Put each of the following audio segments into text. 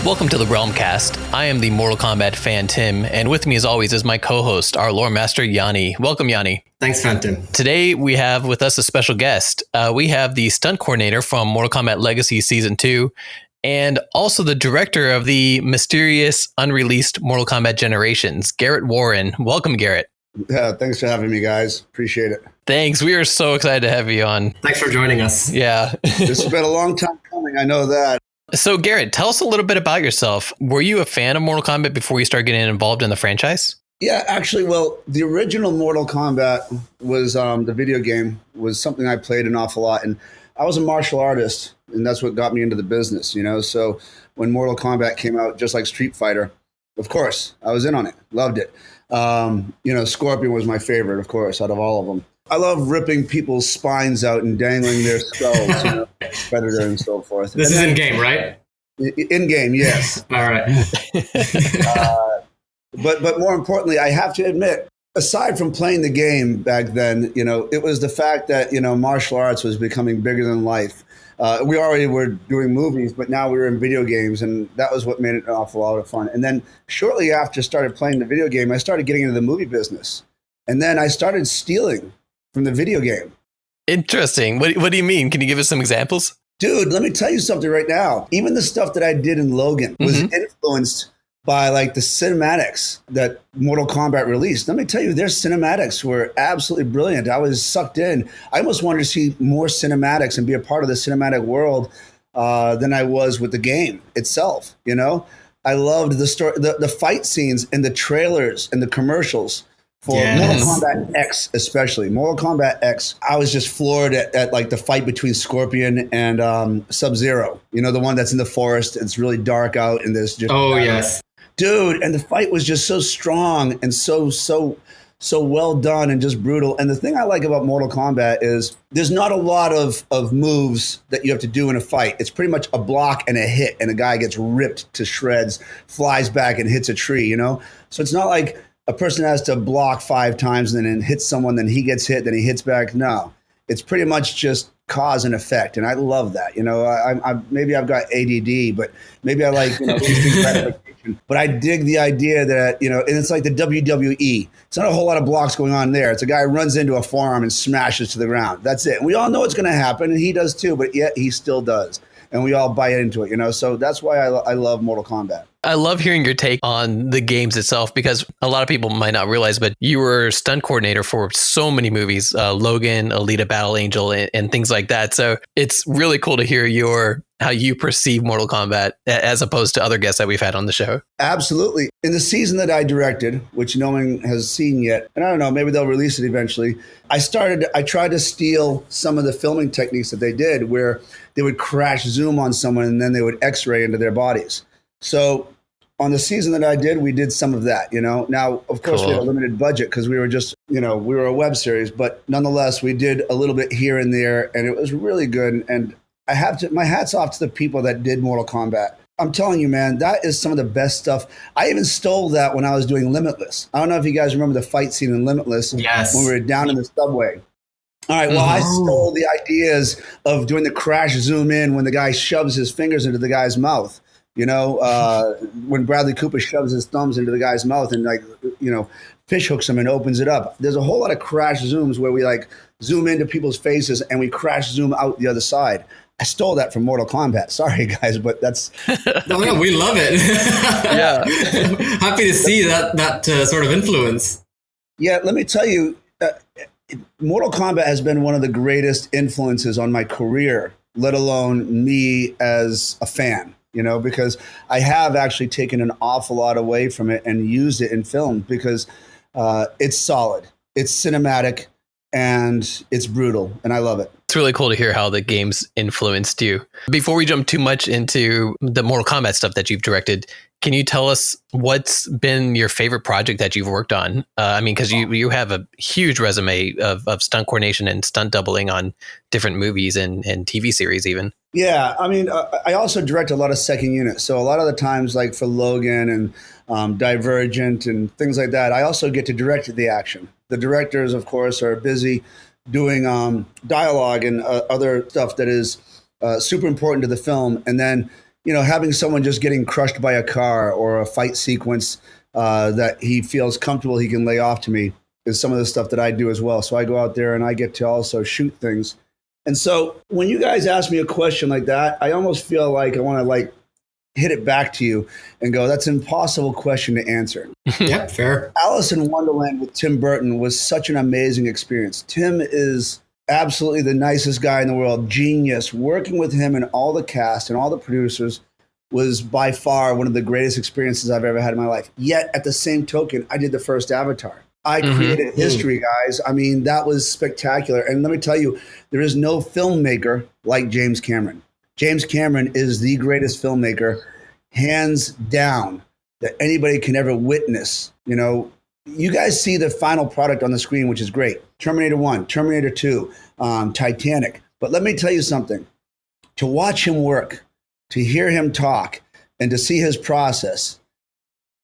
Welcome to the Realm Kast. I am the Mortal Kombat fan, Tim, and with me as always is my co-host, our lore master, Yanni. Welcome, Yanni. Thanks, Phantom. Today we have with us a special guest. We have the stunt coordinator from Mortal Kombat Legacy Season 2, and also the director of the mysterious unreleased Mortal Kombat Generations, Garrett Warren. Welcome, Garrett. Yeah, thanks for having me, guys. Appreciate it. Thanks. We are so excited to have you on. Thanks for joining us. Yeah. This has been a long time coming. I know that. So, Garrett, tell us a little bit about yourself. Were you a fan of Mortal Kombat before you started getting involved in the franchise? Yeah, actually, well, the original Mortal Kombat was the video game was something I played an awful lot. And I was a martial artist, and that's what got me into the business, you know? So when Mortal Kombat came out, just like Street Fighter, of course, I was in on it. Loved it. Scorpion was my favorite, of course, out of all of them. I love ripping people's spines out and dangling their skulls, Predator and so forth. This is in-game, right? In-game, yes. All right. But more importantly, I have to admit, aside from playing the game back then, it was the fact that, martial arts was becoming bigger than life. We already were doing movies, but now we were in video games, and that was what made it an awful lot of fun. And then shortly after I started playing the video game, I started getting into the movie business. And then I started stealing from the video game. Interesting. What do you mean? Can you give us some examples? Dude, let me tell you something right now. Even the stuff that I did in Logan was influenced by like the cinematics that Mortal Kombat released. Let me tell you, their cinematics were absolutely brilliant. I was sucked in. I almost wanted to see more cinematics and be a part of the cinematic world than I was with the game itself. I loved the story, the fight scenes and the trailers and the commercials. For Mortal Kombat X, especially. Mortal Kombat X, I was just floored at like the fight between Scorpion and Sub-Zero. The one that's in the forest. It's really dark out and there's just... Oh, yes. Dude, and the fight was just so strong and so well done and just brutal. And the thing I like about Mortal Kombat is there's not a lot of moves that you have to do in a fight. It's pretty much a block and a hit, and a guy gets ripped to shreds, flies back and hits a tree, So it's not like a person has to block 5 times and then hit someone, then he gets hit, then he hits back. No, it's pretty much just cause and effect. And I love that. Maybe I've got ADD, but maybe I like, instant gratification. But I dig the idea that, and it's like the WWE. It's not a whole lot of blocks going on there. It's a guy who runs into a forearm and smashes to the ground. That's it. And we all know it's going to happen, and he does too, but yet he still does. And we all buy into it, So that's why I love Mortal Kombat. I love hearing your take on the games itself, because a lot of people might not realize, but you were stunt coordinator for so many movies, Logan, Alita Battle Angel, and things like that. So it's really cool to hear how you perceive Mortal Kombat as opposed to other guests that we've had on the show. Absolutely. In the season that I directed, which no one has seen yet, and I don't know, maybe they'll release it eventually, I tried to steal some of the filming techniques that they did, where they would crash zoom on someone and then they would x-ray into their bodies. So on the season that I did, we did some of that, Now, of course, we had a limited budget because we were just, we were a web series, but nonetheless, we did a little bit here and there, and it was really good. And my hat's off to the people that did Mortal Kombat. I'm telling you, man, that is some of the best stuff. I even stole that when I was doing Limitless. I don't know if you guys remember the fight scene in Limitless when we were down in the subway. All right, well, I stole the ideas of doing the crash zoom in when the guy shoves his fingers into the guy's mouth. When Bradley Cooper shoves his thumbs into the guy's mouth and fish hooks him and opens it up. There's a whole lot of crash zooms where we zoom into people's faces and we crash zoom out the other side. I stole that from Mortal Kombat. Sorry, guys, but that's... No, we love it. Yeah. Happy to see that sort of influence. Yeah, let me tell you, Mortal Kombat has been one of the greatest influences on my career, let alone me as a fan. Because I have actually taken an awful lot away from it and used it in film because it's solid, it's cinematic, and it's brutal, and I love it. It's really cool to hear how the games influenced you. Before we jump too much into the Mortal Kombat stuff that you've directed, can you tell us what's been your favorite project that you've worked on? Because you have a huge resume of stunt coordination and stunt doubling on different movies and TV series even. Yeah, I also direct a lot of second units. So a lot of the times, like for Logan and Divergent and things like that, I also get to direct the action. The directors, of course, are busy doing dialogue and other stuff that is super important to the film. And then having someone just getting crushed by a car or a fight sequence that he feels comfortable he can lay off to me is some of the stuff that I do as well. So I go out there and I get to also shoot things. And so when you guys ask me a question like that, I almost feel like I want to like hit it back to you and go, that's an impossible question to answer. Yep, fair. Alice in Wonderland with Tim Burton was such an amazing experience. Tim is absolutely the nicest guy in the world, genius. Working with him and all the cast and all the producers was by far one of the greatest experiences I've ever had in my life. Yet at the same token, I did the first Avatar. I created history, guys. I mean, that was spectacular. And let me tell you, there is no filmmaker like James Cameron. James Cameron is the greatest filmmaker, hands down, that anybody can ever witness. You guys see the final product on the screen, which is great. Terminator 1, Terminator 2, Titanic. But let me tell you something. To watch him work, to hear him talk, and to see his process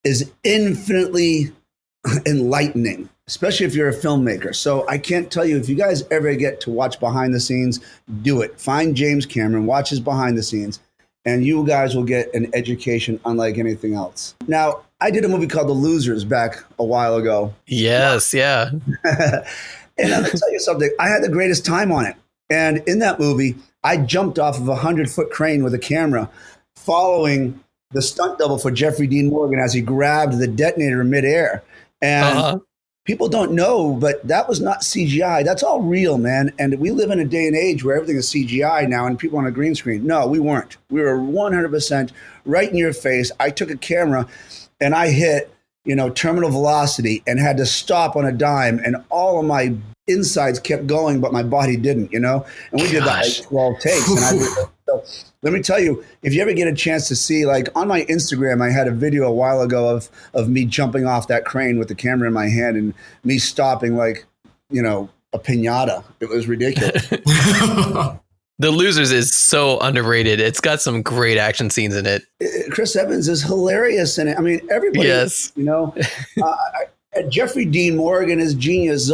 is infinitely enlightening, especially if you're a filmmaker. So I can't tell you, if you guys ever get to watch behind the scenes, do it. Find James Cameron, watch his behind the scenes, and you guys will get an education unlike anything else. Now, I did a movie called The Losers back a while ago. Yes, yeah. And I'm going to tell you something. I had the greatest time on it. And in that movie, I jumped off of a 100-foot crane with a camera following the stunt double for Jeffrey Dean Morgan as he grabbed the detonator in midair. And people don't know, but that was not CGI. That's all real, man. And we live in a day and age where everything is CGI now and people on a green screen. No, we weren't. We were 100% right in your face. I took a camera and I hit, terminal velocity and had to stop on a dime. And all of my insides kept going, but my body didn't, And we did that like 12 takes. And so let me tell you, if you ever get a chance to see, like on my Instagram, I had a video a while ago of me jumping off that crane with the camera in my hand and me stopping like, a piñata. It was ridiculous. The Losers is so underrated. It's got some great action scenes in it. Chris Evans is hilarious in it. I mean, everybody, yes. Jeffrey Dean Morgan is genius.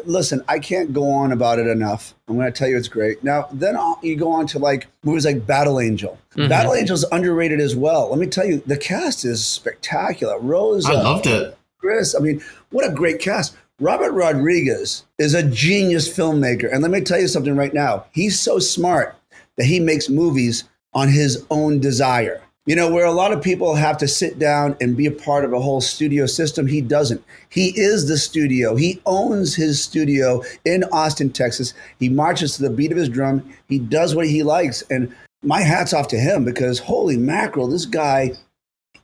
Listen, I can't go on about it enough. I'm going to tell you it's great. Now, then you go on to like movies like Battle Angel. Mm-hmm. Battle Angel's underrated as well. Let me tell you, the cast is spectacular. Rose, I loved it. Chris, I mean, what a great cast. Robert Rodriguez is a genius filmmaker. And let me tell you something right now. He's so smart that he makes movies on his own desire. Where a lot of people have to sit down and be a part of a whole studio system, he doesn't. He is the studio. He owns his studio in Austin, Texas. He marches to the beat of his drum. He does what he likes. And my hat's off to him because holy mackerel, this guy,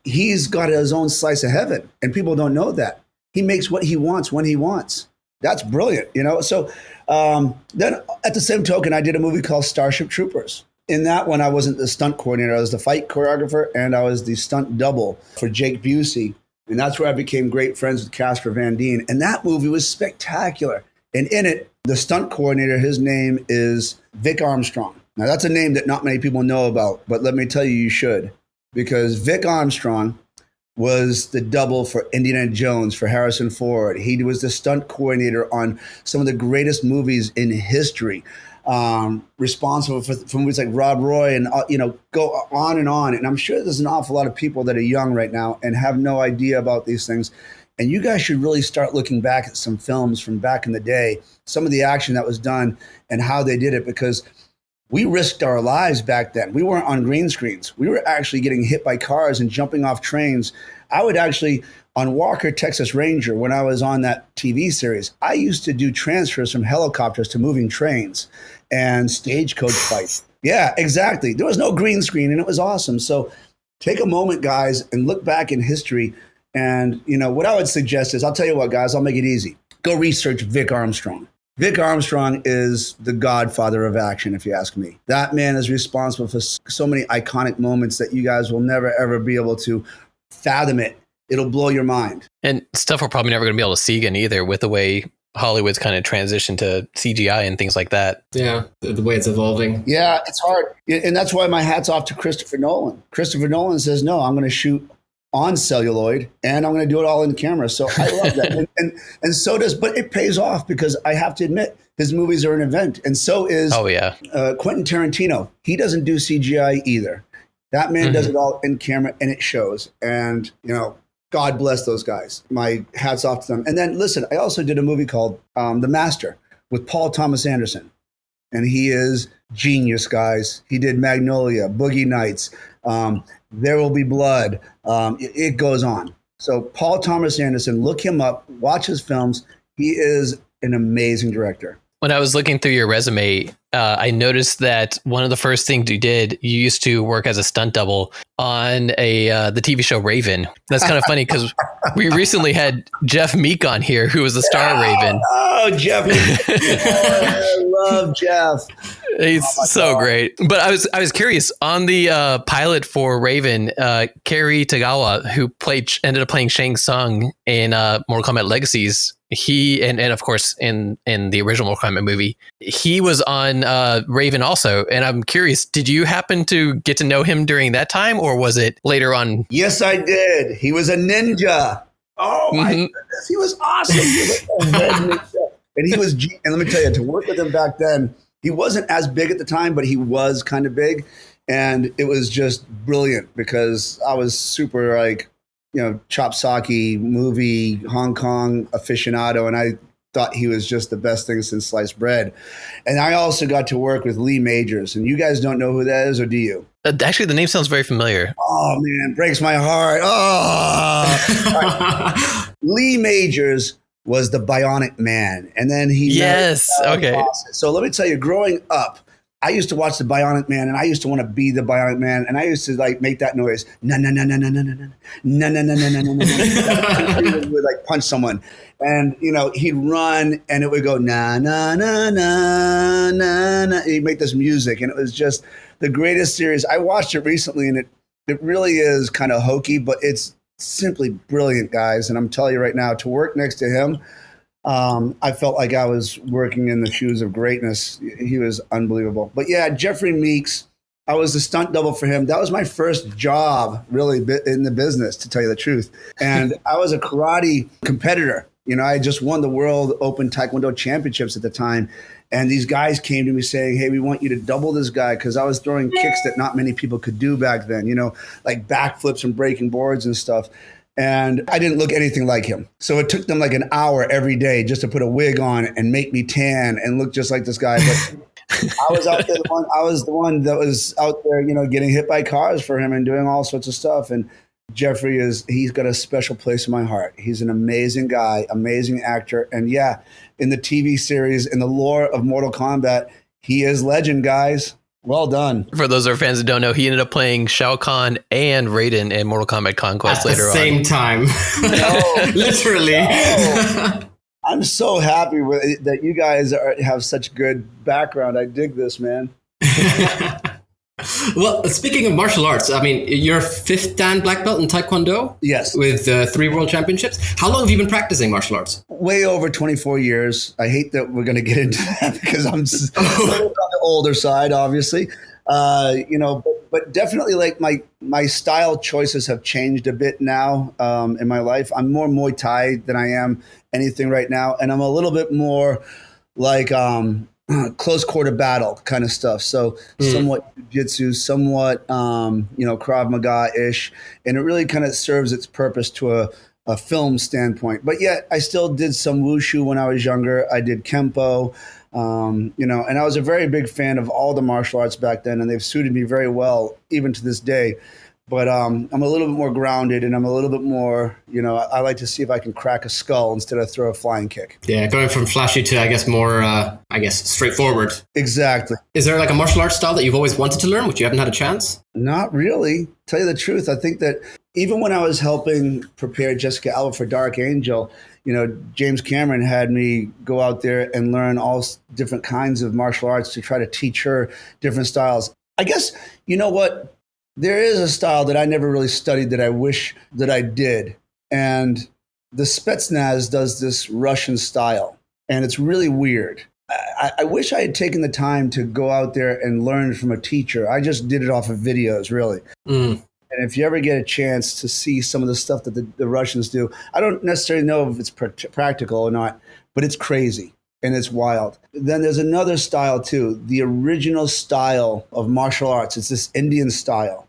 he's got his own slice of heaven. And people don't know that. He makes what he wants when he wants. That's brilliant, So then at the same token, I did a movie called Starship Troopers. In that one, I wasn't the stunt coordinator. I was the fight choreographer, and I was the stunt double for Jake Busey. And that's where I became great friends with Casper Van Dien. And that movie was spectacular. And in it, the stunt coordinator, his name is Vic Armstrong. Now, that's a name that not many people know about, but let me tell you, you should. Because Vic Armstrong was the double for Indiana Jones for Harrison Ford. He was the stunt coordinator on some of the greatest movies in history. Responsible for movies like Rob Roy and, go on. And I'm sure there's an awful lot of people that are young right now and have no idea about these things. And you guys should really start looking back at some films from back in the day, some of the action that was done and how they did it, because we risked our lives back then. We weren't on green screens. We were actually getting hit by cars and jumping off trains. I would actually, on Walker, Texas Ranger, when I was on that TV series, I used to do transfers from helicopters to moving trains and stagecoach fights. Yeah, exactly. There was no green screen, and it was awesome. So take a moment, guys, and look back in history. And, what I would suggest is, I'll tell you what, guys, I'll make it easy. Go research Vic Armstrong. Vic Armstrong is the godfather of action, if you ask me. That man is responsible for so many iconic moments that you guys will never, ever be able to fathom it. It'll blow your mind. And stuff we're probably never going to be able to see again either, with the way Hollywood's kind of transitioned to CGI and things like that. Yeah, the way it's evolving. Yeah, it's hard. And that's why my hat's off to Christopher Nolan. Christopher Nolan says, no, I'm going to shoot on celluloid and I'm going to do it all in camera. So I love that. and so does, but it pays off because I have to admit, his movies are an event. And so is Quentin Tarantino. He doesn't do CGI either. That man does it all in camera, and it shows. And, you know, God bless those guys. My hat's off to them. And then, listen, I also did a movie called The Master with Paul Thomas Anderson. And he is genius, guys. He did Magnolia, Boogie Nights, There Will Be Blood. It goes on. So Paul Thomas Anderson, look him up, watch his films. He is an amazing director. When I was looking through your resume, I noticed that one of the first things you did, you used to work as a stunt double on the TV show Raven. That's kind of funny because we recently had Jeff Meek on here, who was the star of Raven. Oh, Jeff! I love Jeff. He's so great. But I was curious on the pilot for Raven, Kerry Tagawa, who ended up playing Shang Tsung in Mortal Kombat Legacies. He and of course in the original Mortal Kombat movie, he was on Raven also. And I'm curious, did you happen to get to know him during that time, or was it later on? Yes, I did. He was a ninja. Oh my goodness, he was awesome. He was like a red ninja. And he was, and let me tell you, to work with him back then, he wasn't as big at the time, but he was kind of big. And it was just brilliant because I was super like, you know, chop sake movie, Hong Kong aficionado. And I thought he was just the best thing since sliced bread. And I also got to work with Lee Majors. And you guys don't know who that is, or do you? Actually, the name sounds very familiar. Oh, man, breaks my heart. Oh, right. Lee Majors was the Bionic Man. And then he... Yes, okay. So let me tell you, growing up, I used to watch the Bionic Man, and I used to want to be the Bionic Man, and I used to like make that noise. No, no, no, no, no, no, no, no, no, no, no, no, no, no. He would like punch someone, and you know he'd run, and it would go na na na na na na. He'd make this music, and it was just the greatest series. I watched it recently, and it really is kind of hokey, but it's simply brilliant, guys. And I'm telling you right now, to work next to him. I felt like I was working in the shoes of greatness. He was unbelievable. But yeah, Jeffrey Meeks, I was the stunt double for him. That was my first job really in the business, to tell you the truth. And I was a karate competitor. You know, I just won the World Open Taekwondo Championships at the time. And these guys came to me saying, hey, we want you to double this guy, because I was throwing kicks that not many people could do back then, you know, like backflips and breaking boards and stuff. And I didn't look anything like him. So it took them like an hour every day just to put a wig on and make me tan and look just like this guy. But I was out there, I was the one that was out there, you know, getting hit by cars for him and doing all sorts of stuff. And Jeffrey he's got a special place in my heart. He's an amazing guy, amazing actor. And yeah, in the TV series, in the lore of Mortal Kombat, he is legend, guys. Well done. For those of our fans that don't know, he ended up playing Shao Kahn and Raiden in Mortal Kombat Conquest later on. At the same time. No, Literally. No. I'm so happy that you guys have such good background. I dig this, man. Well, speaking of martial arts, I mean, you're 5th Dan black belt in Taekwondo? Yes. With 3 world championships. How long have you been practicing martial arts? Way over 24 years. I hate that we're going to get into that because I'm on the older side, obviously. You know, but definitely like my style choices have changed a bit now in my life. I'm more Muay Thai than I am anything right now. And I'm a little bit more like close quarter battle kind of stuff. So somewhat jiu-jitsu, somewhat, you know, Krav Maga-ish. And it really kind of serves its purpose to a film standpoint. But yet I still did some wushu when I was younger. I did Kempo, you know, and I was a very big fan of all the martial arts back then, and they've suited me very well, even to this day. But I'm a little bit more grounded, and I'm a little bit more, you know, I like to see if I can crack a skull instead of throw a flying kick. Yeah, going from flashy to, I guess, more, straightforward. Exactly. Is there like a martial arts style that you've always wanted to learn, which you haven't had a chance? Not really. Tell you the truth, I think that even when I was helping prepare Jessica Alba for Dark Angel, you know, James Cameron had me go out there and learn all different kinds of martial arts to try to teach her different styles. I guess, you know what? There is a style that I never really studied that I wish that I did. And the Spetsnaz does this Russian style, and it's really weird. I wish I had taken the time to go out there and learn from a teacher. I just did it off of videos, really. And if you ever get a chance to see some of the stuff that the Russians do, I don't necessarily know if it's practical or not, but it's crazy and it's wild. Then there's another style too, the original style of martial arts. It's this Indian style.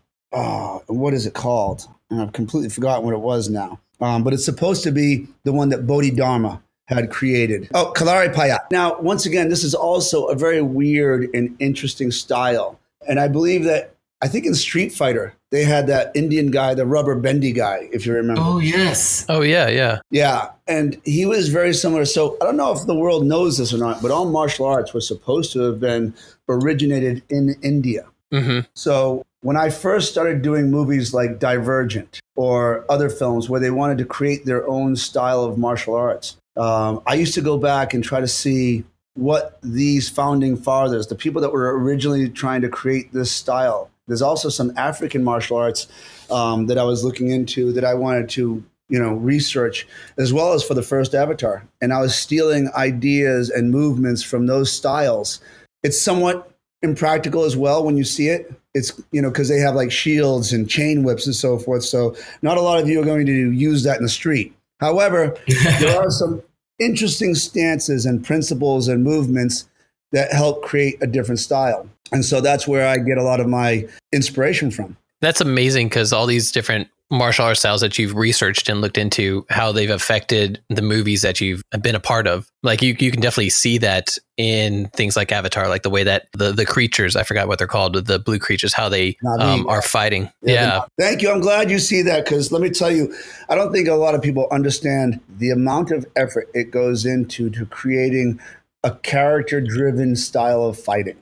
what is it called? And I've completely forgotten what it was now. But it's supposed to be the one that Bodhidharma had created. Oh, Kalari Payat. Now, once again, this is also a very weird and interesting style. And I believe that, I think in Street Fighter, they had that Indian guy, the rubber bendy guy, if you remember. Oh, yes. Oh, yeah, yeah. Yeah, and he was very similar. So I don't know if the world knows this or not, but all martial arts was supposed to have been originated in India. Mm-hmm. So when I first started doing movies like Divergent or other films where they wanted to create their own style of martial arts, I used to go back and try to see what these founding fathers, the people that were originally trying to create this style. There's also some African martial arts that I was looking into that I wanted to, research, as well as for the first Avatar. And I was stealing ideas and movements from those styles. It's somewhat impractical as well when you see it. It's, because they have like shields and chain whips and so forth. So not a lot of you are going to use that in the street. However, there are some interesting stances and principles and movements that help create a different style. And so that's where I get a lot of my inspiration from. That's amazing, because all these different martial arts styles that you've researched and looked into, how they've affected the movies that you've been a part of. Like you can definitely see that in things like Avatar, like the way that the creatures, I forgot what they're called, the blue creatures, how they are fighting. Yeah. Thank you. I'm glad you see that, because let me tell you, I don't think a lot of people understand the amount of effort it goes into to creating a character-driven style of fighting.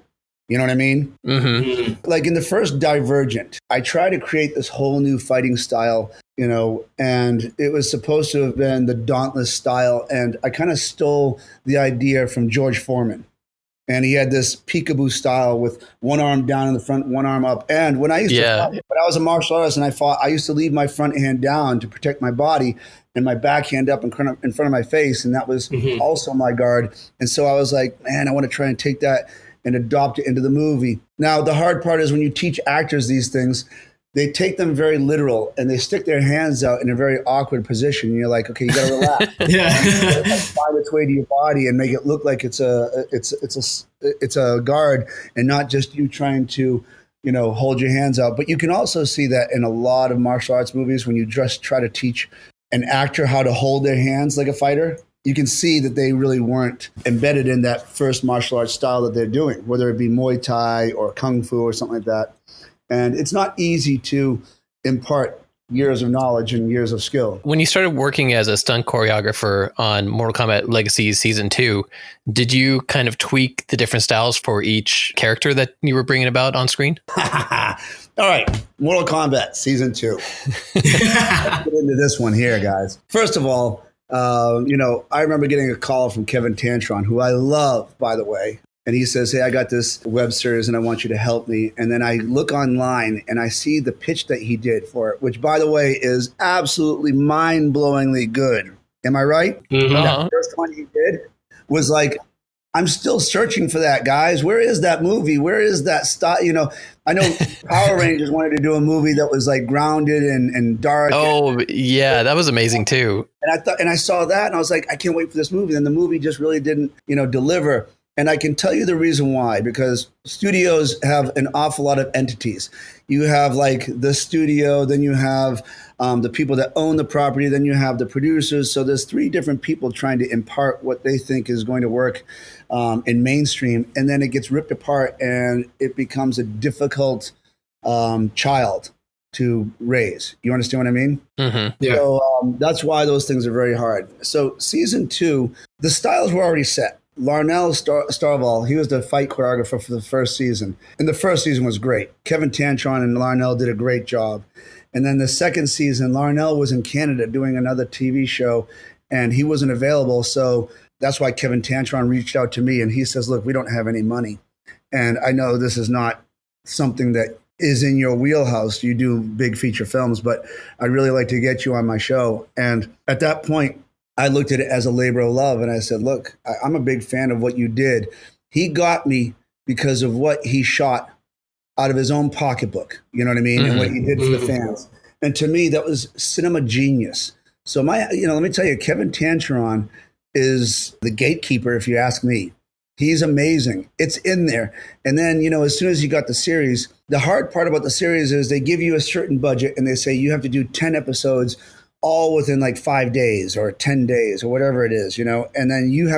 You know what I mean? Mm-hmm. Like in the first Divergent, I tried to create this whole new fighting style, and it was supposed to have been the Dauntless style. And I kind of stole the idea from George Foreman. And he had this peekaboo style with one arm down in the front, one arm up. And when I used to fight, when I was a martial artist and I fought, I used to leave my front hand down to protect my body and my back hand up in front of my face. And that was also my guard. And so I was like, man, I want to try and take that and adopt it into the movie. Now, the hard part is when you teach actors these things, they take them very literal and they stick their hands out in a very awkward position. And you're like, okay, you got to relax. Find its way to your body and make it look like it's a guard and not just you trying to, hold your hands out. But you can also see that in a lot of martial arts movies when you just try to teach an actor how to hold their hands like a fighter. You can see that they really weren't embedded in that first martial arts style that they're doing, whether it be Muay Thai or Kung Fu or something like that. And it's not easy to impart years of knowledge and years of skill. When you started working as a stunt choreographer on Mortal Kombat Legacy Season 2, did you kind of tweak the different styles for each character that you were bringing about on screen? All right, Mortal Kombat Season 2. Let's get into this one here, guys. First of all, I remember getting a call from Kevin Tantron, who I love, by the way. And he says, hey, I got this web series and I want you to help me. And then I look online and I see the pitch that he did for it, which, by the way, is absolutely mind-blowingly good. Am I right? Mm-hmm. That first one he did was like, I'm still searching for that, guys. Where is that movie? Where is that style? I know Power Rangers wanted to do a movie that was like grounded and dark. Oh, yeah, that was amazing too. And I saw that and I was like, I can't wait for this movie. And the movie just really didn't, deliver. And I can tell you the reason why, because studios have an awful lot of entities. You have like the studio, then you have the people that own the property, then you have the producers. So there's 3 different people trying to impart what they think is going to work in mainstream. And then it gets ripped apart and it becomes a difficult child to raise. You understand what I mean? Mm-hmm. Yeah. So that's why those things are very hard. So season 2, the styles were already set. Larnell Starval, he was the fight choreographer for the first season. And the first season was great. Kevin Tantron and Larnell did a great job. And then the second season, Larnell was in Canada doing another TV show and he wasn't available. So that's why Kevin Tantron reached out to me and he says, look, we don't have any money. And I know this is not something that is in your wheelhouse. You do big feature films, but I'd really like to get you on my show. And at that point, I looked at it as a labor of love and I said, look, I'm a big fan of what you did. He got me because of what he shot out of his own pocketbook, you know what I mean? Mm-hmm. And what he did for the fans. And to me, that was cinema genius. So let me tell you, Kevin Tantron is the gatekeeper, if you ask me. He's amazing. It's in there. And then, as soon as you got the series, the hard part about the series is they give you a certain budget and they say you have to do 10 episodes all within like 5 days or 10 days or whatever it is, and then you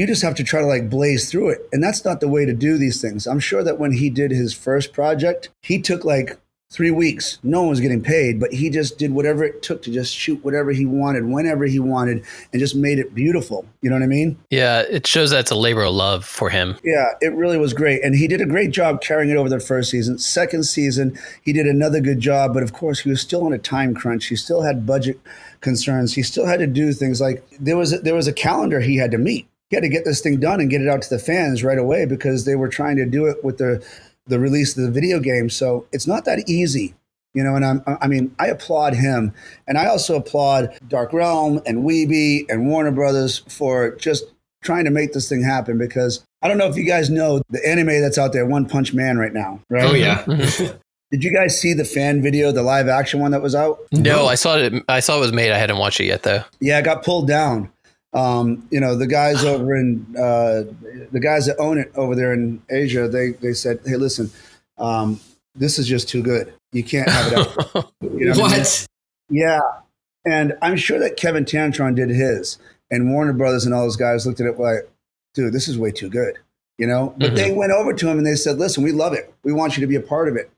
just have to try to like blaze through it. And that's not the way to do these things. I'm sure that when he did his first project, he took like 3 weeks. No one was getting paid, but he just did whatever it took to just shoot whatever he wanted, whenever he wanted, and just made it beautiful. You know what I mean? Yeah, it shows that it's a labor of love for him. Yeah, it really was great. And he did a great job carrying it over the first season. Second season, he did another good job, but of course he was still on a time crunch. He still had budget concerns. He still had to do things like there was a calendar he had to meet. He had to get this thing done and get it out to the fans right away because they were trying to do it with the release of the video game. So it's not that easy, and I applaud him. And I also applaud Dark Realm and Weeby and Warner Brothers for just trying to make this thing happen, because I don't know if you guys know the anime that's out there, One Punch Man right now, right? Oh yeah. Did you guys see the fan video, the live action one that was out? No, I saw it. I saw it was made. I hadn't watched it yet though. Yeah, it got pulled down. The guys over in the guys that own it over there in Asia, they said, "Hey, listen, this is just too good. You can't have it out." What? I mean? Yeah, and I'm sure that Kevin Tantron did his, and Warner Brothers and all those guys looked at it like, "Dude, this is way too good," But they went over to him and they said, "Listen, we love it. We want you to be a part of it."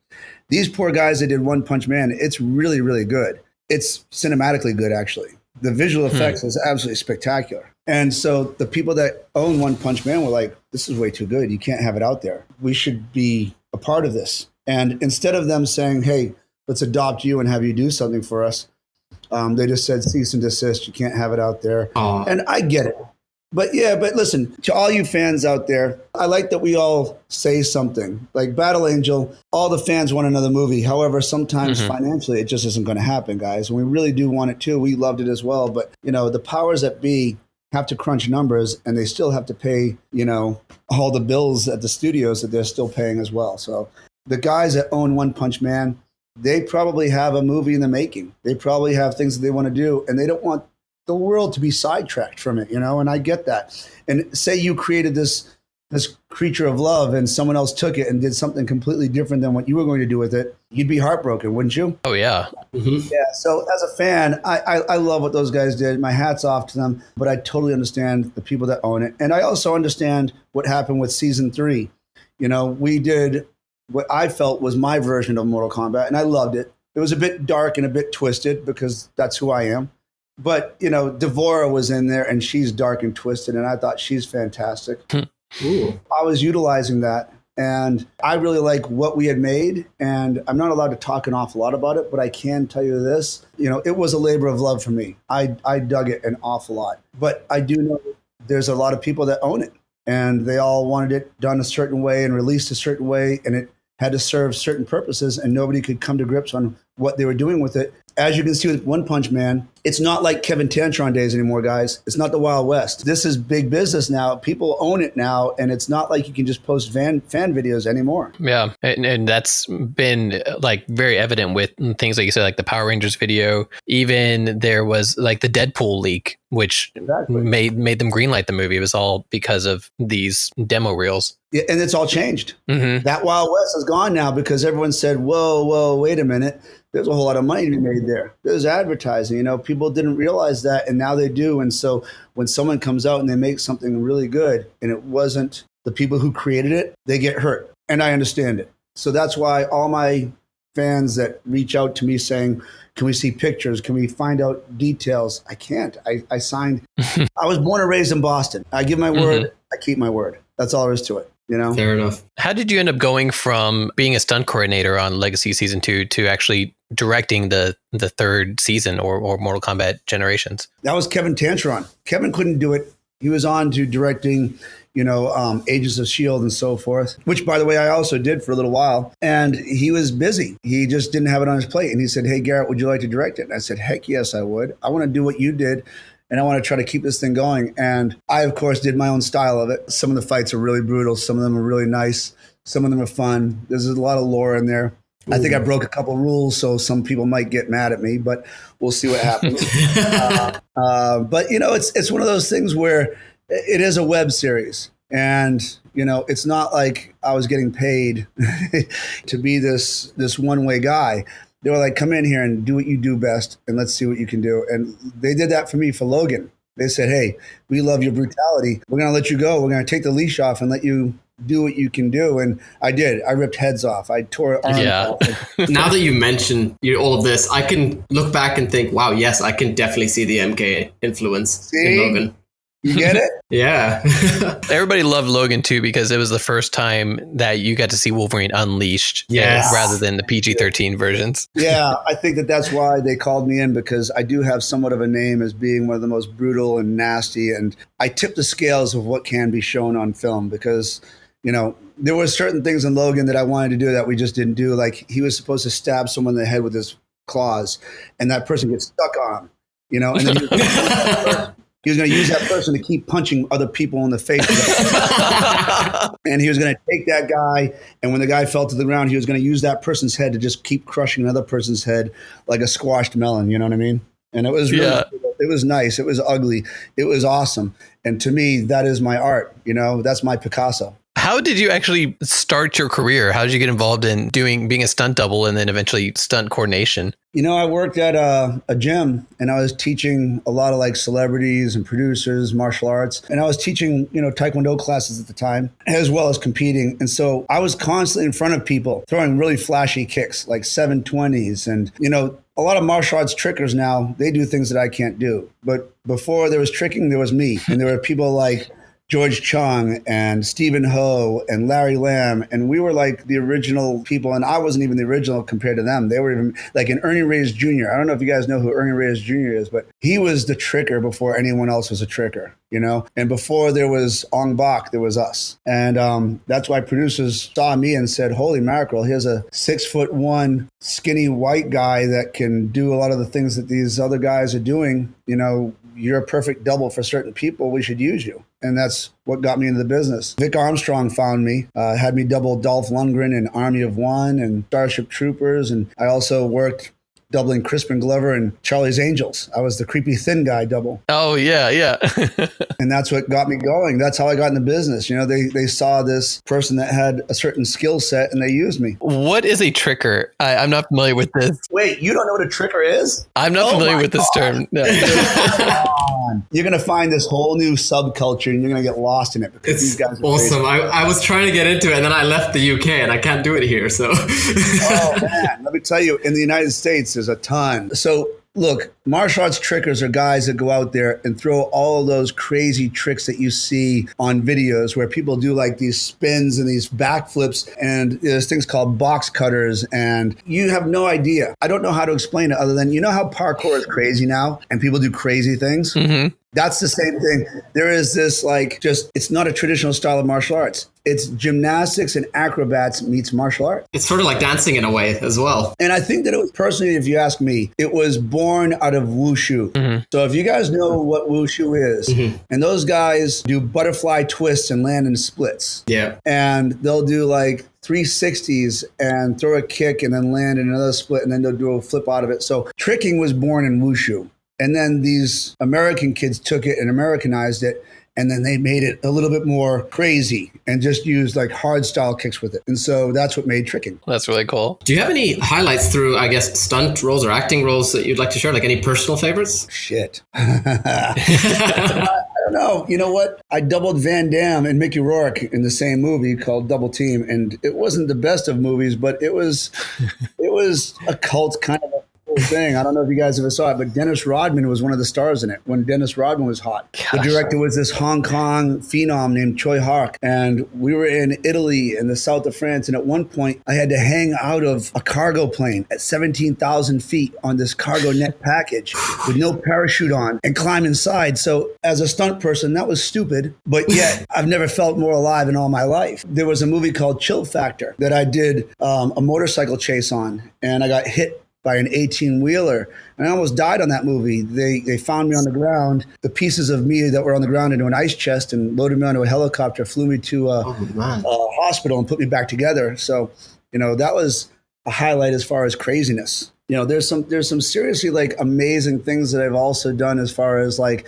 These poor guys that did One Punch Man, it's really, really good. It's cinematically good, actually. The visual effects is absolutely spectacular. And so the people that own One Punch Man were like, this is way too good. You can't have it out there. We should be a part of this. And instead of them saying, hey, let's adopt you and have you do something for us, they just said, cease and desist. You can't have it out there. Aww. And I get it. But listen, to all you fans out there, I like that we all say something. Like Battle Angel, all the fans want another movie. However, sometimes financially, it just isn't going to happen, guys. And we really do want it too. We loved it as well. But, the powers that be have to crunch numbers, and they still have to pay, all the bills at the studios that they're still paying as well. So the guys that own One Punch Man, they probably have a movie in the making. They probably have things that they want to do, and they don't want the world to be sidetracked from it, and I get that. And say you created this creature of love and someone else took it and did something completely different than what you were going to do with it, you'd be heartbroken, wouldn't you? Oh, yeah. Mm-hmm. Yeah. So as a fan, I love what those guys did. My hat's off to them, but I totally understand the people that own it. And I also understand what happened with season 3. We did what I felt was my version of Mortal Kombat, and I loved it. It was a bit dark and a bit twisted because that's who I am. But, Devora was in there, and she's dark and twisted, and I thought she's fantastic. Ooh. I was utilizing that, and I really like what we had made, and I'm not allowed to talk an awful lot about it, but I can tell you this. It was a labor of love for me. I dug it an awful lot. But I do know there's a lot of people that own it, and they all wanted it done a certain way and released a certain way, and it had to serve certain purposes, and nobody could come to grips on what they were doing with it. As you can see with One Punch Man, it's not like Kevin Tantron days anymore, guys. It's not the Wild West. This is big business now. People own it now, and it's not like you can just post fan videos anymore. Yeah, and that's been like very evident with things like you said, like the Power Rangers video. Even there was like the Deadpool leak, which made them greenlight the movie. It was all because of these demo reels. Yeah, and it's all changed. Mm-hmm. That Wild West is gone now because everyone said, whoa, wait a minute. There's a whole lot of money to be made there. There's advertising, people didn't realize that, and now they do. And so when someone comes out and they make something really good and it wasn't the people who created it, they get hurt. And I understand it. So that's why all my fans that reach out to me saying, can we see pictures? Can we find out details? I can't. I signed. I was born and raised in Boston. I give my word. I keep my word. That's all there is to it. Fair enough. How did you end up going from being a stunt coordinator on Legacy Season 2 to actually directing the third season or Mortal Kombat Generations? That was Kevin Tantron. Kevin couldn't do it. He was on to directing, Agents of S.H.I.E.L.D. and so forth, which, by the way, I also did for a little while. And he was busy. He just didn't have it on his plate. And he said, hey, Garrett, would you like to direct it? And I said, heck yes, I would. I want to do what you did. And I want to try to keep this thing going. And I, of course, did my own style of it. Some of the fights are really brutal. Some of them are really nice. Some of them are fun. There's a lot of lore in there. Ooh. I think I broke a couple rules, so some people might get mad at me, but we'll see what happens. But, it's one of those things where it is a web series. And, it's not like I was getting paid to be this one-way guy. They were like, come in here and do what you do best, and let's see what you can do. And they did that for me for Logan. They said, hey, we love your brutality. We're going to let you go. We're going to take the leash off and let you do what you can do. And I did. I ripped heads off. I tore arms off. Now that you mentioned all of this, I can look back and think, wow, yes, I can definitely see the MK influence in Logan. You get it? Yeah. Everybody loved Logan too because it was the first time that you got to see Wolverine unleashed, rather than the PG-13 versions. Yeah, I think that's why they called me in, because I do have somewhat of a name as being one of the most brutal and nasty, and I tip the scales of what can be shown on film, because there were certain things in Logan that I wanted to do that we just didn't do. Like, he was supposed to stab someone in the head with his claws, and that person gets stuck on him, and then he was going to use that person to keep punching other people in the face. And he was going to take that guy, and when the guy fell to the ground, he was going to use that person's head to just keep crushing another person's head like a squashed melon. You know what I mean? And it was really, it was nice. It was ugly. It was awesome. And to me, that is my art. That's my Picasso. How did you actually start your career? How did you get involved in being a stunt double and then eventually stunt coordination? I worked at a gym, and I was teaching a lot of like celebrities and producers, martial arts. And I was teaching, Taekwondo classes at the time, as well as competing. And so I was constantly in front of people throwing really flashy kicks, like 720s. And, a lot of martial arts trickers now, they do things that I can't do. But before there was tricking, there was me. And there were people like George Chung and Stephen Ho and Larry Lamb. And we were like the original people. And I wasn't even the original compared to them. They were even like an Ernie Reyes Jr. I don't know if you guys know who Ernie Reyes Jr. is, but he was the tricker before anyone else was a tricker, And before there was Ong Bak, there was us. And that's why producers saw me and said, holy mackerel, here's a 6'1" skinny white guy that can do a lot of the things that these other guys are doing. You're a perfect double for certain people. We should use you. And that's what got me into the business. Vic Armstrong found me, had me double Dolph Lundgren in Army of One and Starship Troopers. And I also worked doubling Crispin Glover and Charlie's Angels. I was the creepy thin guy double. Oh, yeah. And that's what got me going. That's how I got in the business. They saw this person that had a certain skill set and they used me. What is a tricker? I'm not familiar with this. Wait, you don't know what a tricker is? I'm not familiar with this term. No. You're going to find this whole new subculture and you're going to get lost in it. Because these guys are awesome. I was trying to get into it and then I left the UK and I can't do it here. So, oh man, let me tell you, in the United States, there's a ton. So look, martial arts trickers are guys that go out there and throw all of those crazy tricks that you see on videos where people do like these spins and these backflips, and there's things called box cutters, and you have no idea. I don't know how to explain it other than, how parkour is crazy now and people do crazy things? Mm-hmm. That's the same thing. There is this it's not a traditional style of martial arts. It's gymnastics and acrobats meets martial art. It's sort of like dancing in a way as well. And I think that it was, personally, if you ask me, it was born out of wushu. Mm-hmm. So if you guys know what wushu is, mm-hmm. and those guys do butterfly twists and land in splits. Yeah. And they'll do like 360s and throw a kick and then land in another split and then they'll do a flip out of it. So tricking was born in wushu. And then these American kids took it and Americanized it. And then they made it a little bit more crazy and just used like hard style kicks with it. And so that's what made tricking. That's really cool. Do you have any highlights through, I guess, stunt roles or acting roles that you'd like to share? Like any personal favorites? Shit. I don't know. You know what? I doubled Van Damme and Mickey Rourke in the same movie called Double Team. And it wasn't the best of movies, but it was a cult kind of thing. I don't know if you guys ever saw it, but Dennis Rodman was one of the stars in it when Dennis Rodman was hot. Gosh. The director was this Hong Kong phenom named Choi Hark. And we were in Italy in the south of France. And at one point, I had to hang out of a cargo plane at 17,000 feet on this cargo net package with no parachute on and climb inside. So as a stunt person, that was stupid. But yet, I've never felt more alive in all my life. There was a movie called Chill Factor that I did a motorcycle chase on. And I got hit by an 18-wheeler. And I almost died on that movie. They found me on the ground, the pieces of me that were on the ground into an ice chest and loaded me onto a helicopter, flew me to a hospital and put me back together. So, that was a highlight as far as craziness. There's some seriously like amazing things that I've also done as far as like,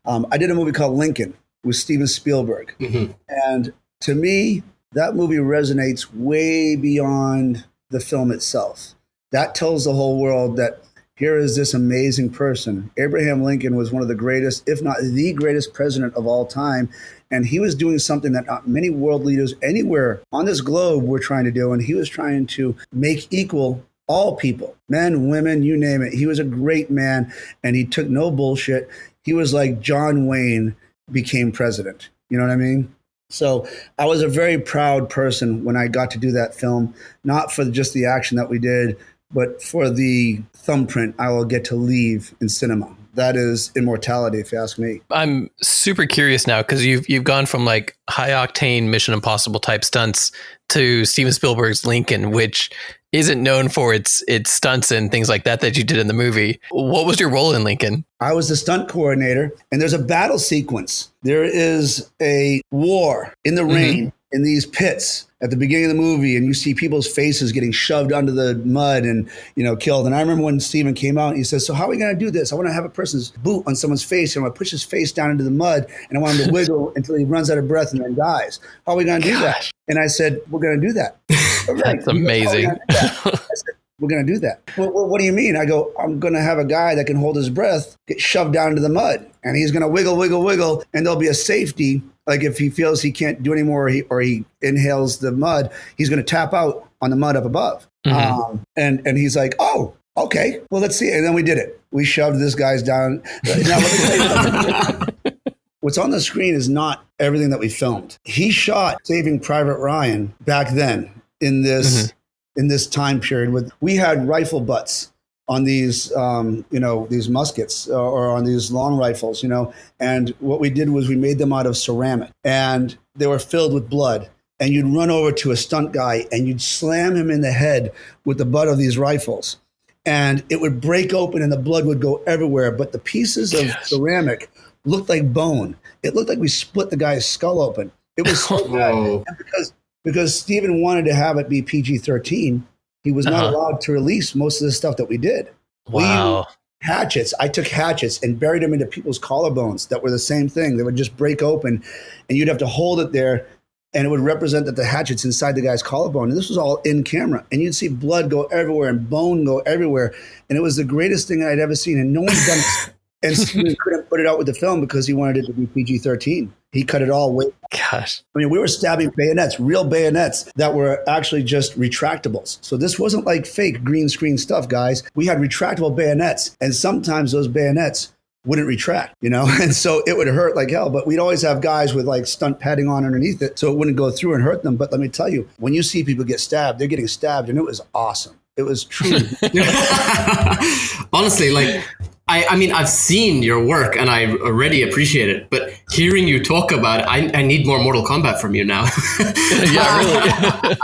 I did a movie called Lincoln. with Steven Spielberg. Mhm. And to me, that movie resonates way beyond the film itself. That tells the whole world that here is this amazing person. Abraham Lincoln was one of the greatest, if not the greatest president of all time. And he was doing something that not many world leaders anywhere on this globe were trying to do. And he was trying to make equal all people, men, women, you name it. He was a great man, and he took no bullshit. He was like John Wayne became president. You know what I mean? So I was a very proud person when I got to do that film, not for just the action that we did, but for the thumbprint I will get to leave in cinema. That is immortality, if you ask me. I'm super curious now because you've gone from like high octane Mission Impossible type stunts to Steven Spielberg's Lincoln, which isn't known for its stunts and things like that you did in the movie. What was your role in Lincoln? I was the stunt coordinator, and there's a battle sequence. There is a war in the rain in these pits at the beginning of the movie, and you see people's faces getting shoved under the mud and, killed. And I remember when Steven came out and he says, so how are we going to do this? I want to have a person's boot on someone's face, and I want to push his face down into the mud, and I want him to wiggle until he runs out of breath and then dies. How are we going to do that? And I said, we're going to do that. That's amazing. We're going to do that. Well, what do you mean? I go, I'm going to have a guy that can hold his breath, get shoved down into the mud, and he's going to wiggle, wiggle, wiggle, and there'll be a safety. Like if he feels he can't do anymore or he inhales the mud, he's going to tap out on the mud up above. And he's like, oh, okay, well, let's see. And then we did it. We shoved this guy's down. Now, let me tell you something. What's on the screen is not everything that we filmed. He shot Saving Private Ryan back then in this time period. We had rifle butts on these, these muskets or on these long rifles, and what we did was we made them out of ceramic, and they were filled with blood. And you'd run over to a stunt guy and you'd slam him in the head with the butt of these rifles, and it would break open and the blood would go everywhere. But the pieces of ceramic looked like bone. It looked like we split the guy's skull open. It was so bad. And because Steven wanted to have it be PG-13, he was not allowed to release most of the stuff that we did. Wow. Hatchets. I took hatchets and buried them into people's collarbones that were the same thing. They would just break open, and you'd have to hold it there, and it would represent that the hatchet's inside the guy's collarbone. And this was all in camera. And you'd see blood go everywhere and bone go everywhere. And it was the greatest thing I'd ever seen. And no one's done it. And Steven couldn't put it out with the film because he wanted it to be PG-13. He cut it all away. Gosh. I mean, we were stabbing bayonets, real bayonets that were actually just retractables. So this wasn't like fake green screen stuff, guys. We had retractable bayonets, and sometimes those bayonets wouldn't retract, and so it would hurt like hell. But we'd always have guys with like stunt padding on underneath it so it wouldn't go through and hurt them. But let me tell you, when you see people get stabbed, they're getting stabbed, and it was awesome. It was truly. Honestly, like, I mean, I've seen your work and I already appreciate it, but hearing you talk about it, I need more Mortal Kombat from you now. Yeah, really.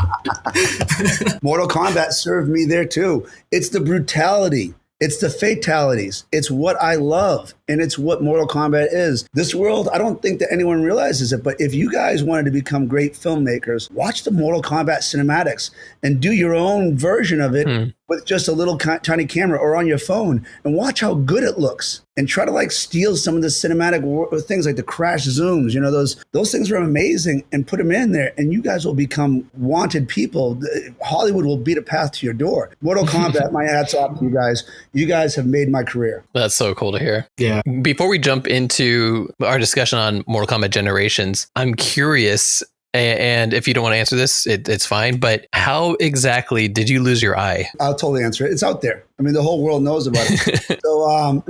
Mortal Kombat served me there too. It's the brutality. It's the fatalities. It's what I love. And it's what Mortal Kombat is. This world, I don't think that anyone realizes it, but if you guys wanted to become great filmmakers, watch the Mortal Kombat cinematics and do your own version of it with just a little tiny camera or on your phone, and watch how good it looks. And try to like steal some of the cinematic things like the crash zooms, those things are amazing, and put them in there, and you guys will become wanted people. Hollywood will beat a path to your door. Mortal Kombat, my hats off to you guys. You guys have made my career. That's so cool to hear. Yeah. Before we jump into our discussion on Mortal Kombat Generations, I'm curious, and if you don't want to answer this, it's fine, but how exactly did you lose your eye? I'll totally answer it. It's out there. I mean, the whole world knows about it. So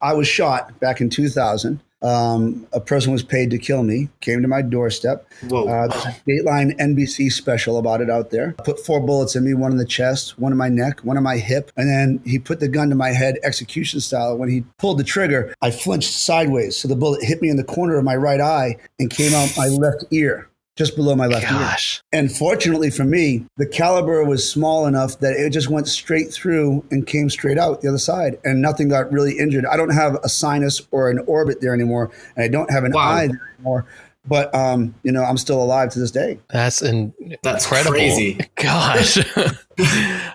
I was shot back in 2000. A person was paid to kill me, came to my doorstep. Whoa. There's a Dateline NBC special about it out there. Put 4 bullets in me, one in the chest, one in my neck, one in my hip. And then he put the gun to my head, execution style. When he pulled the trigger, I flinched sideways. So the bullet hit me in the corner of my right eye and came out my left ear, just below my left ear. And fortunately for me, the caliber was small enough that it just went straight through and came straight out the other side, and nothing got really injured. I don't have a sinus or an orbit there anymore, and I don't have an eye there anymore. But I'm still alive to this day. That's incredible. Crazy. Gosh.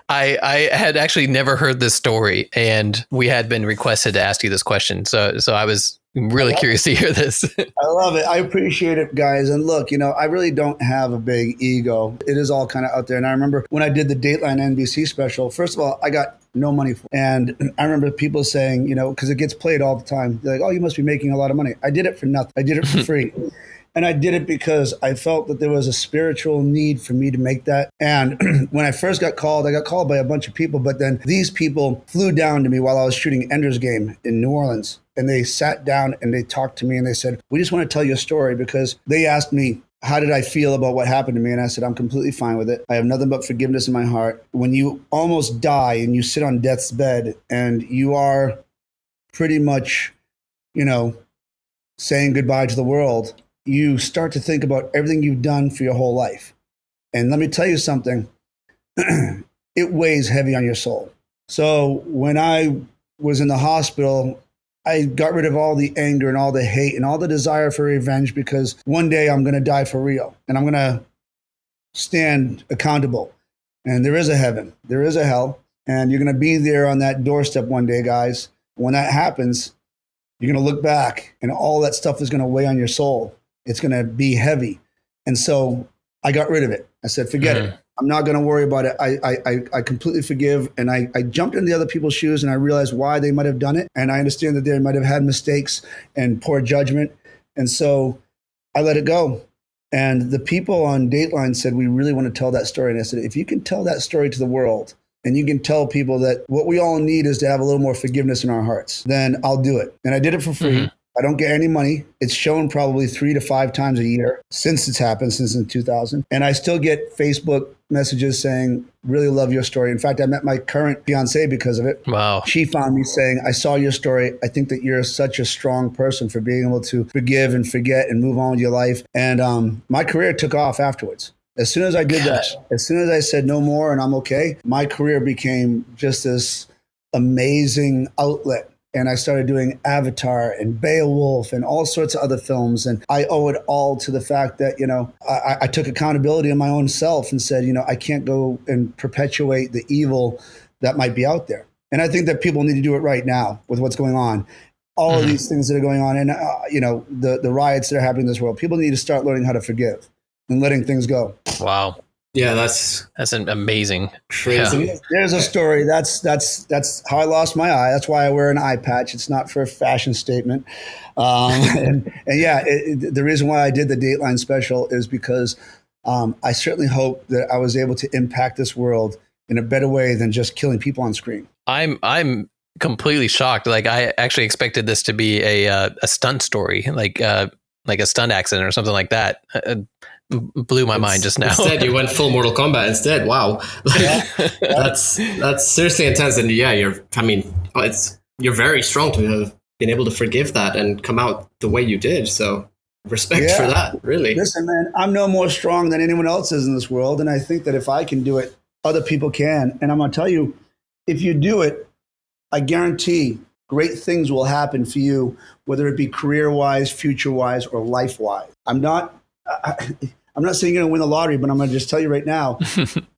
I had actually never heard this story, and we had been requested to ask you this question. So I was I'm really curious to hear this. I love it. I appreciate it, guys. And look, I really don't have a big ego. It is all kind of out there. And I remember when I did the Dateline NBC special, first of all, I got no money for it. And I remember people saying, because it gets played all the time. They're like, oh, you must be making a lot of money. I did it for nothing. I did it for free. And I did it because I felt that there was a spiritual need for me to make that. And when I first got called, I got called by a bunch of people. But then these people flew down to me while I was shooting Ender's Game in New Orleans. And they sat down and they talked to me and they said, we just want to tell you a story, because they asked me, how did I feel about what happened to me? And I said, I'm completely fine with it. I have nothing but forgiveness in my heart. When you almost die and you sit on death's bed and you are pretty much, saying goodbye to the world, you start to think about everything you've done for your whole life. And let me tell you something, it weighs heavy on your soul. So when I was in the hospital, I got rid of all the anger and all the hate and all the desire for revenge, because one day I'm going to die for real and I'm going to stand accountable. And there is a heaven, there is a hell, and you're going to be there on that doorstep one day, guys. When that happens, you're going to look back and all that stuff is going to weigh on your soul. It's going to be heavy. And so I got rid of it. I said, forget it. I'm not going to worry about it. I completely forgive. And I jumped into the other people's shoes and I realized why they might have done it. And I understand that they might have had mistakes and poor judgment. And so I let it go. And the people on Dateline said, we really want to tell that story. And I said, if you can tell that story to the world and you can tell people that what we all need is to have a little more forgiveness in our hearts, then I'll do it. And I did it for free. Mm-hmm. I don't get any money. It's shown probably 3 to 5 times a year since it's happened, since in 2000. And I still get Facebook messages saying, really love your story. In fact, I met my current fiance because of it. Wow. She found me saying, I saw your story. I think that you're such a strong person for being able to forgive and forget and move on with your life. And my career took off afterwards. As soon as I did that, as soon as I said no more and I'm okay, my career became just this amazing outlet. And I started doing Avatar and Beowulf and all sorts of other films. And I owe it all to the fact that, I took accountability on my own self and said, I can't go and perpetuate the evil that might be out there. And I think that people need to do it right now with what's going on. All of these things that are going on and, the riots that are happening in this world. People need to start learning how to forgive and letting things go. Wow. Yeah, that's an amazing. Crazy. Yeah. There's a story. That's how I lost my eye. That's why I wear an eye patch. It's not for a fashion statement. And yeah, the reason why I did the Dateline special is because I certainly hope that I was able to impact this world in a better way than just killing people on screen. I'm completely shocked. Like I actually expected this to be a stunt story, like a stunt accident or something like that. Blew my mind just now. Instead, you went full Mortal Kombat instead. Wow, that's seriously intense. And yeah, you're very strong to have been able to forgive that and come out the way you did. So respect for that. Really. Listen, man, I'm no more strong than anyone else is in this world, and I think that if I can do it, other people can. And I'm gonna tell you, if you do it, I guarantee great things will happen for you, whether it be career-wise, future-wise, or life-wise. I'm not saying you're going to win the lottery, but I'm going to just tell you right now,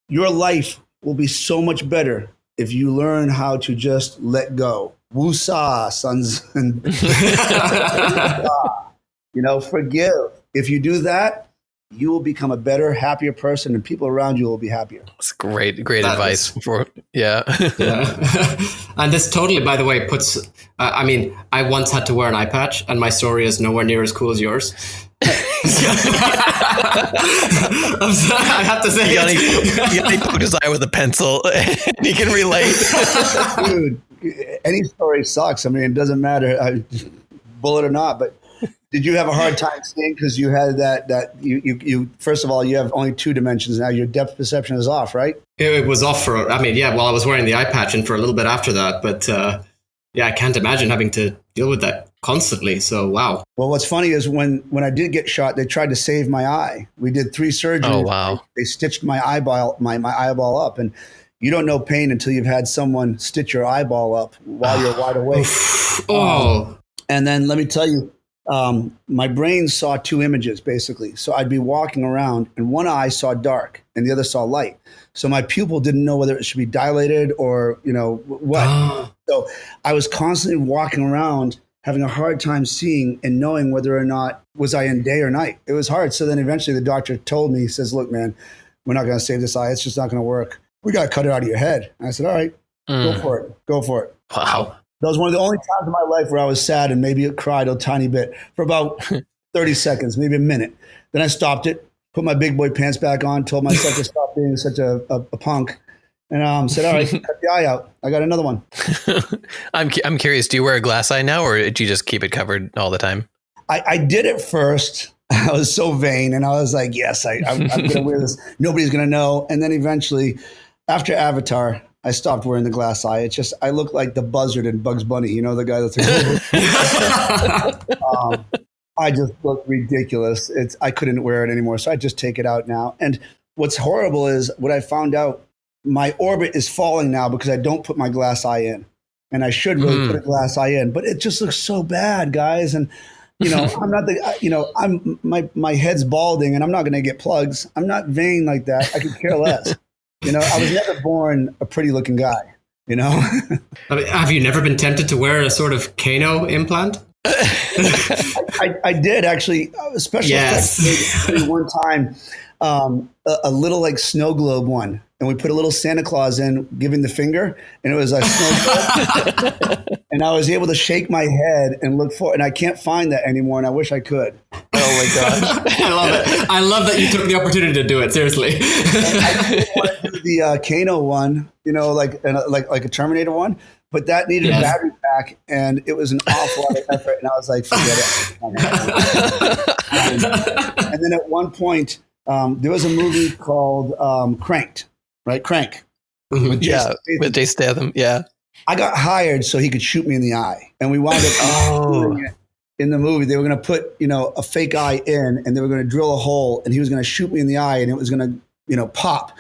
your life will be so much better if you learn how to just let go. Woosah, sons. And forgive. If you do that, you will become a better, happier person, and people around you will be happier. That's great advice. Yeah. And this totally, by the way, puts, I once had to wear an eye patch, and my story is nowhere near as cool as yours. I'm sorry, I have to say he poked his eye with a pencil and he can relate. Dude, any story sucks. I mean, it doesn't matter, bullet or not, but did you have a hard time seeing because you had that you first of all, you have only 2 dimensions now. Your depth perception is off, right? It was off while I was wearing the eye patch and for a little bit after that, but I can't imagine having to deal with that constantly. So, wow. Well, what's funny is when I did get shot, they tried to save my eye. We did 3 surgeries. Oh, wow. They stitched my eyeball up. And you don't know pain until you've had someone stitch your eyeball up while you're wide awake. Oh. And then let me tell you, my brain saw 2 images, basically. So I'd be walking around and one eye saw dark and the other saw light. So my pupil didn't know whether it should be dilated or, what. So I was constantly walking around having a hard time seeing and knowing whether or not was I in day or night. It was hard. So then eventually the doctor told me, he says, look, man, we're not going to save this eye. It's just not going to work. We got to cut it out of your head. And I said, all right, go for it. Go for it. Wow. That was one of the only times in my life where I was sad and maybe cried a tiny bit for about 30 seconds, maybe a minute. Then I stopped it, put my big boy pants back on, told myself to stop being such a punk. And said, all right, cut the eye out. I got another one. I'm curious, do you wear a glass eye now, or do you just keep it covered all the time? I did it first. I was so vain, and I was like, yes, I'm going to wear this. Nobody's going to know. And then eventually, after Avatar, I stopped wearing the glass eye. It's just, I look like the buzzard in Bugs Bunny. You know, the guy that's like, I just look ridiculous. I couldn't wear it anymore. So I just take it out now. And what's horrible is what I found out, my orbit is falling now because I don't put my glass eye in. And I should really put a glass eye in, but it just looks so bad, guys. And, I'm not my head's balding and I'm not going to get plugs. I'm not vain like that. I could care less. I was never born a pretty looking guy, Have you never been tempted to wear a sort of Kano implant? I did actually, especially one time, a little like snow globe one. And we put a little Santa Claus in, giving the finger, and it was a snow globe. And I was able to shake my head and look for it. And I can't find that anymore, and I wish I could. Oh my gosh. I love it. I love that you took the opportunity to do it, seriously. I didn't want to do the Kano one, like a Terminator one, but that needed a battery pack, and it was an awful lot of effort. And I was like, forget it. And then at one point, there was a movie called Cranked. Right, Crank. With Jason Statham. Yeah, I got hired so he could shoot me in the eye, and we wound up doing it in the movie. They were going to put a fake eye in, and they were going to drill a hole, and he was going to shoot me in the eye, and it was going to pop,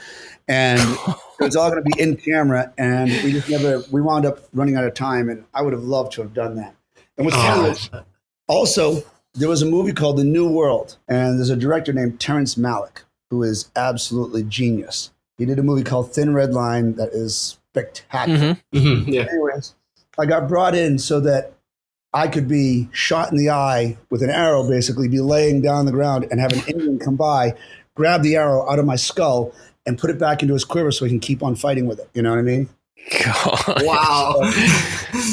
and it was all going to be in camera, and we wound up running out of time, and I would have loved to have done that. And what's funny is also there was a movie called The New World, and there's a director named Terrence Malick who is absolutely genius. He did a movie called Thin Red Line that is spectacular. Yeah. Anyways, I got brought in so that I could be shot in the eye with an arrow, basically be laying down on the ground and have an Indian come by, grab the arrow out of my skull and put it back into his quiver so he can keep on fighting with it. You know what I mean? God. Wow.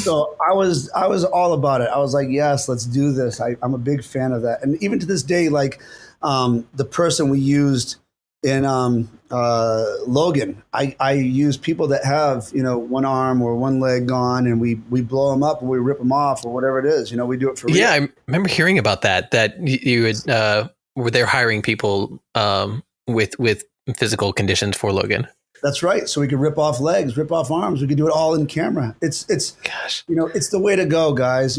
So I was all about it. I was like, yes, let's do this. I'm a big fan of that. And even to this day, like the person we used in Logan, I use people that have one arm or one leg gone, and we blow them up or we rip them off or whatever it is. We do it for real. Yeah, I remember hearing about that you would were they hiring people with physical conditions for Logan. That's right. So we could rip off legs, rip off arms. We could do it all in camera. It's gosh, it's the way to go, guys.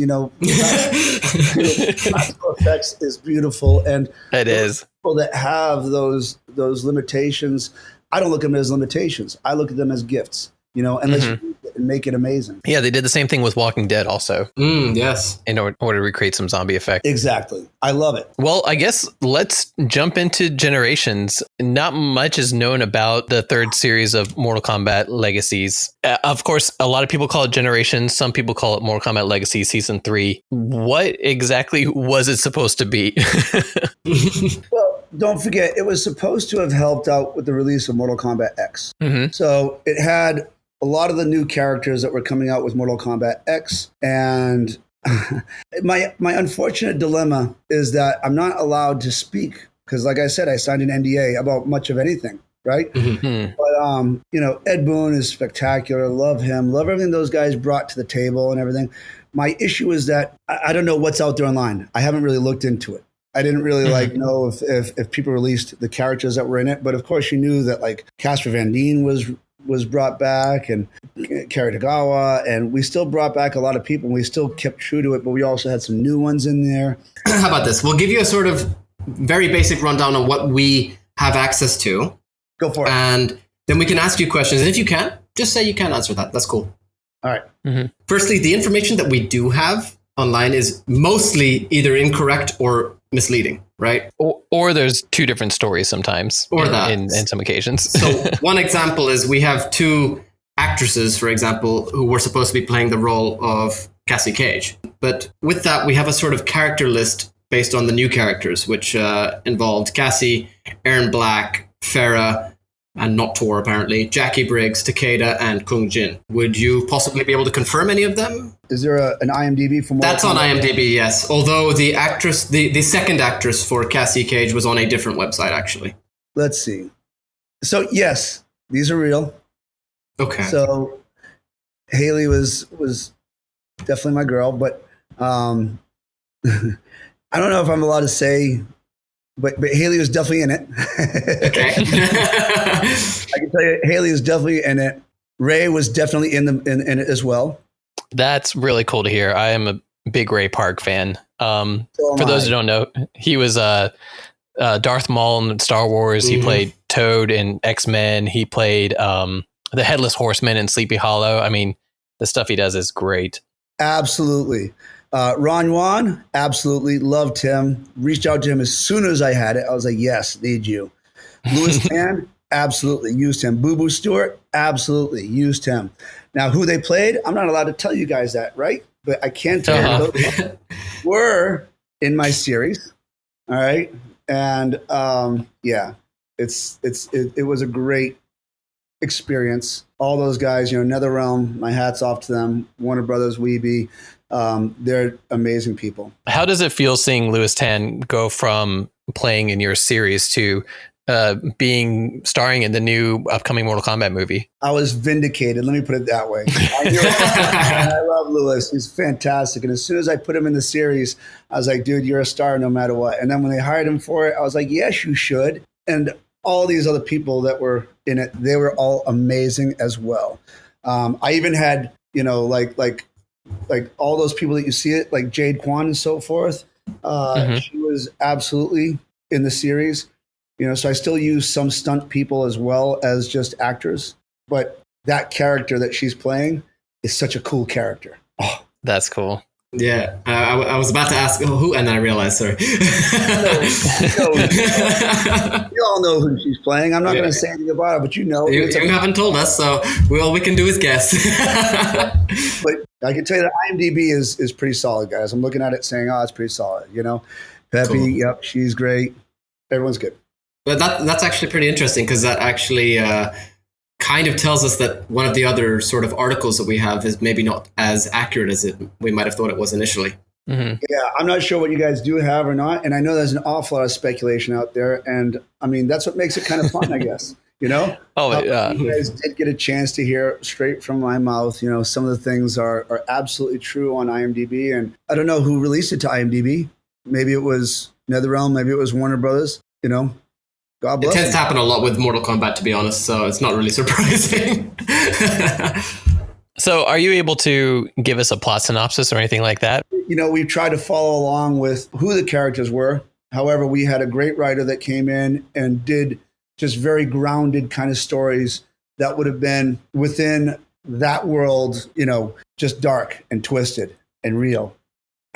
Practical effects is beautiful, and it is. People that have those limitations, I don't look at them as limitations. I look at them as gifts. And let's use it and make it amazing. Yeah, they did the same thing with Walking Dead also. Yes. In order to recreate some zombie effect. Exactly. I love it. Well, I guess let's jump into Generations. Not much is known about the third series of Mortal Kombat Legacies. Of course, a lot of people call it Generations. Some people call it Mortal Kombat Legacy Season 3. What exactly was it supposed to be? Well, don't forget, it was supposed to have helped out with the release of Mortal Kombat X. So it had a lot of the new characters that were coming out with Mortal Kombat X. And my unfortunate dilemma is that I'm not allowed to speak because, like I said, I signed an NDA about much of anything, right? But, Ed Boon is spectacular. Love him. Love everything those guys brought to the table and everything. My issue is that I don't know what's out there online. I haven't really looked into it. I didn't really know if people released the characters that were in it. But, of course, you knew that, like, Casper Van Dien was brought back, and Kerry Tagawa, and we still brought back a lot of people, and we still kept true to it, but we also had some new ones in there. How about this? We'll give you a sort of very basic rundown on what we have access to. Go for it. And then we can ask you questions. And if you can't, just say you can't answer that. That's cool. All right. Firstly, the information that we do have online is mostly either incorrect or misleading, right? Or there's two different stories sometimes, or in some occasions. So one example is we have two actresses, for example, who were supposed to be playing the role of Cassie Cage. But with that, we have a sort of character list based on the new characters, which involved Cassie, Aaron Black, Farah, and not Tor apparently, Jackie Briggs, Takeda, and Kung Jin. Would you possibly be able to confirm any of them? Is there an IMDb for Mortal That's on Kombat? IMDb, yes. Although the actress, the second actress for Cassie Cage was on a different website, actually. Let's see. So yes, these are real. Okay. So Haley was definitely my girl, but I don't know if I'm allowed to say, but Haley was definitely in it. Okay. I can tell you, Haley is definitely in it. Ray was definitely in it as well. That's really cool to hear. I am a big Ray Park fan. For those who don't know, he was Darth Maul in Star Wars. He played Toad in X-Men. He played the Headless Horseman in Sleepy Hollow. I mean, the stuff he does is great. Absolutely. Ron Yuan, absolutely loved him. Reached out to him as soon as I had it. I was like, yes, need you. Louis Tan, absolutely used him. Boo Boo Stewart, absolutely used him. Now, who they played, I'm not allowed to tell you guys that, right? But I can tell you those were in my series. All right. And yeah, it was a great experience. All those guys, NetherRealm, my hat's off to them. Warner Brothers, Weeby, they're amazing people. How does it feel seeing Louis Tan go from playing in your series to starring in the new upcoming Mortal Kombat movie? I was vindicated. Let me put it that way. I love Louis. He's fantastic. And as soon as I put him in the series, I was like, dude, you're a star no matter what. And then when they hired him for it, I was like, yes, you should. And all these other people that were in it, they were all amazing as well. I even had, like all those people that you see it, like Jade Kwan and so forth. She was absolutely in the series. So I still use some stunt people as well as just actors. But that character that she's playing is such a cool character. Oh. That's cool. Yeah, I was about to ask who, and then I realized, sorry. You all know who she's playing. I'm not going to say anything about it, but you haven't told us, so all we can do is guess. But I can tell you that IMDb is pretty solid, guys. I'm looking at it saying, oh, it's pretty solid. Peppy, cool. Yep, she's great. Everyone's good. But that's actually pretty interesting because that actually kind of tells us that one of the other sort of articles that we have is maybe not as accurate as we might have thought it was initially. Mm-hmm. Yeah, I'm not sure what you guys do have or not. And I know there's an awful lot of speculation out there. And I mean, that's what makes it kind of fun, I guess. Oh, yeah. You guys did get a chance to hear straight from my mouth. Some of the things are absolutely true on IMDb. And I don't know who released it to IMDb. Maybe it was NetherRealm. Maybe it was Warner Brothers. God bless. It tends to happen a lot with Mortal Kombat, to be honest, so it's not really surprising. So are you able to give us a plot synopsis or anything like that? We tried to follow along with who the characters were. However, we had a great writer that came in and did just very grounded kind of stories that would have been within that world, just dark and twisted and real.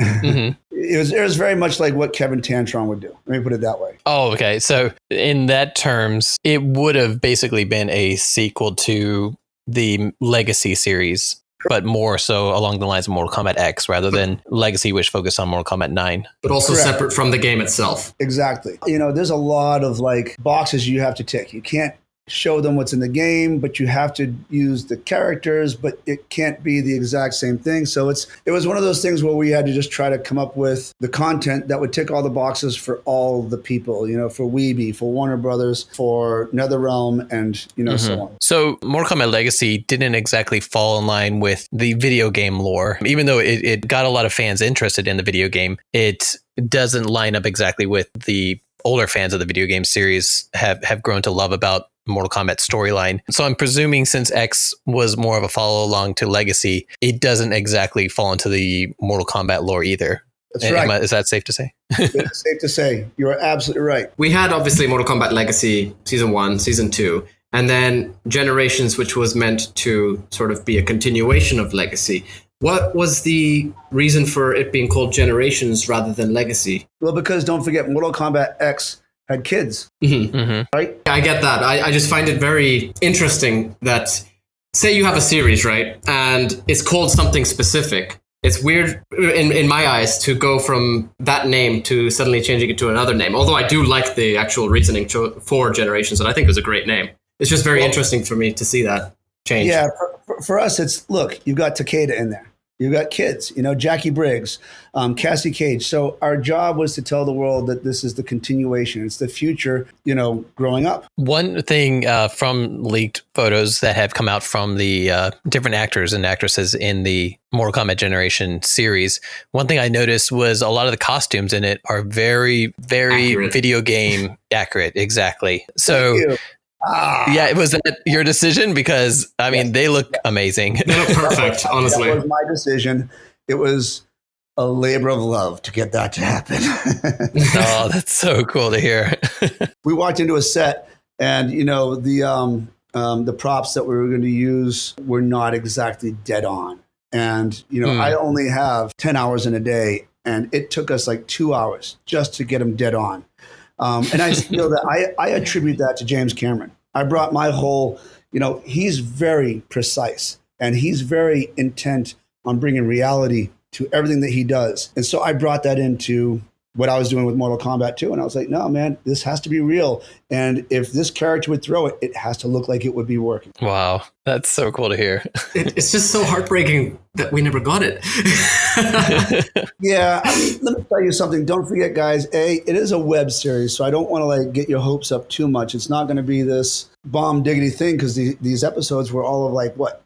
Mm-hmm. It was very much like what Kevin Tantron would do. Let me put it that way. Oh, okay. So in that terms, it would have basically been a sequel to the Legacy series, but more so along the lines of Mortal Kombat X rather than Legacy, which focused on Mortal Kombat 9. But also Correct. Separate from the game itself. Exactly. There's a lot of boxes you have to tick. You can't show them what's in the game, but you have to use the characters, but it can't be the exact same thing. So it was one of those things where we had to just try to come up with the content that would tick all the boxes for all the people, for Weeby, for Warner Brothers, for NetherRealm, and, so on. So Mortal Kombat Legacy didn't exactly fall in line with the video game lore. Even though it got a lot of fans interested in the video game, it doesn't line up exactly with the older fans of the video game series have grown to love about Mortal Kombat storyline. So I'm presuming since X was more of a follow along to Legacy, it doesn't exactly fall into the Mortal Kombat lore either. That's right. Is that safe to say? It's safe to say. You're absolutely right. We had obviously Mortal Kombat Legacy Season 1, Season 2, and then Generations, which was meant to sort of be a continuation of Legacy. What was the reason for it being called Generations rather than Legacy? Well, because don't forget, Mortal Kombat X had kids, right? I get that. I just find it very interesting that, say you have a series, right? And it's called something specific, it's weird in my eyes to go from that name to suddenly changing it to another name. Although I do like the actual reasoning for Generations, and I think it was a great name. It's just very interesting for me to see that change. Yeah, for us, it's, look, you've got Takeda in there. You've got kids, Jackie Briggs, Cassie Cage. So our job was to tell the world that this is the continuation. It's the future, growing up. One thing from leaked photos that have come out from the different actors and actresses in the Mortal Kombat Generation series, one thing I noticed was a lot of the costumes in it are very, very accurate. Video game accurate. Exactly. So yeah, was that your decision? Because I mean, they look amazing. They look perfect, honestly. That was my decision. It was a labor of love to get that to happen. Oh, that's so cool to hear. We walked into a set, and the props that we were going to use were not exactly dead on. And I only have 10 hours in a day, and it took us like 2 hours just to get them dead on. And I feel that I attribute that to James Cameron. I brought my whole, he's very precise, and he's very intent on bringing reality to everything that he does. And so I brought that into what I was doing with Mortal Kombat 2. And I was like, no, man, this has to be real. And if this character would throw it, it has to look like it would be working. Wow. That's so cool to hear. It's just so heartbreaking that we never got it. Yeah. Let me tell you something. Don't forget, guys, it is a web series. So I don't want to get your hopes up too much. It's not going to be this bomb diggity thing, because these episodes were all of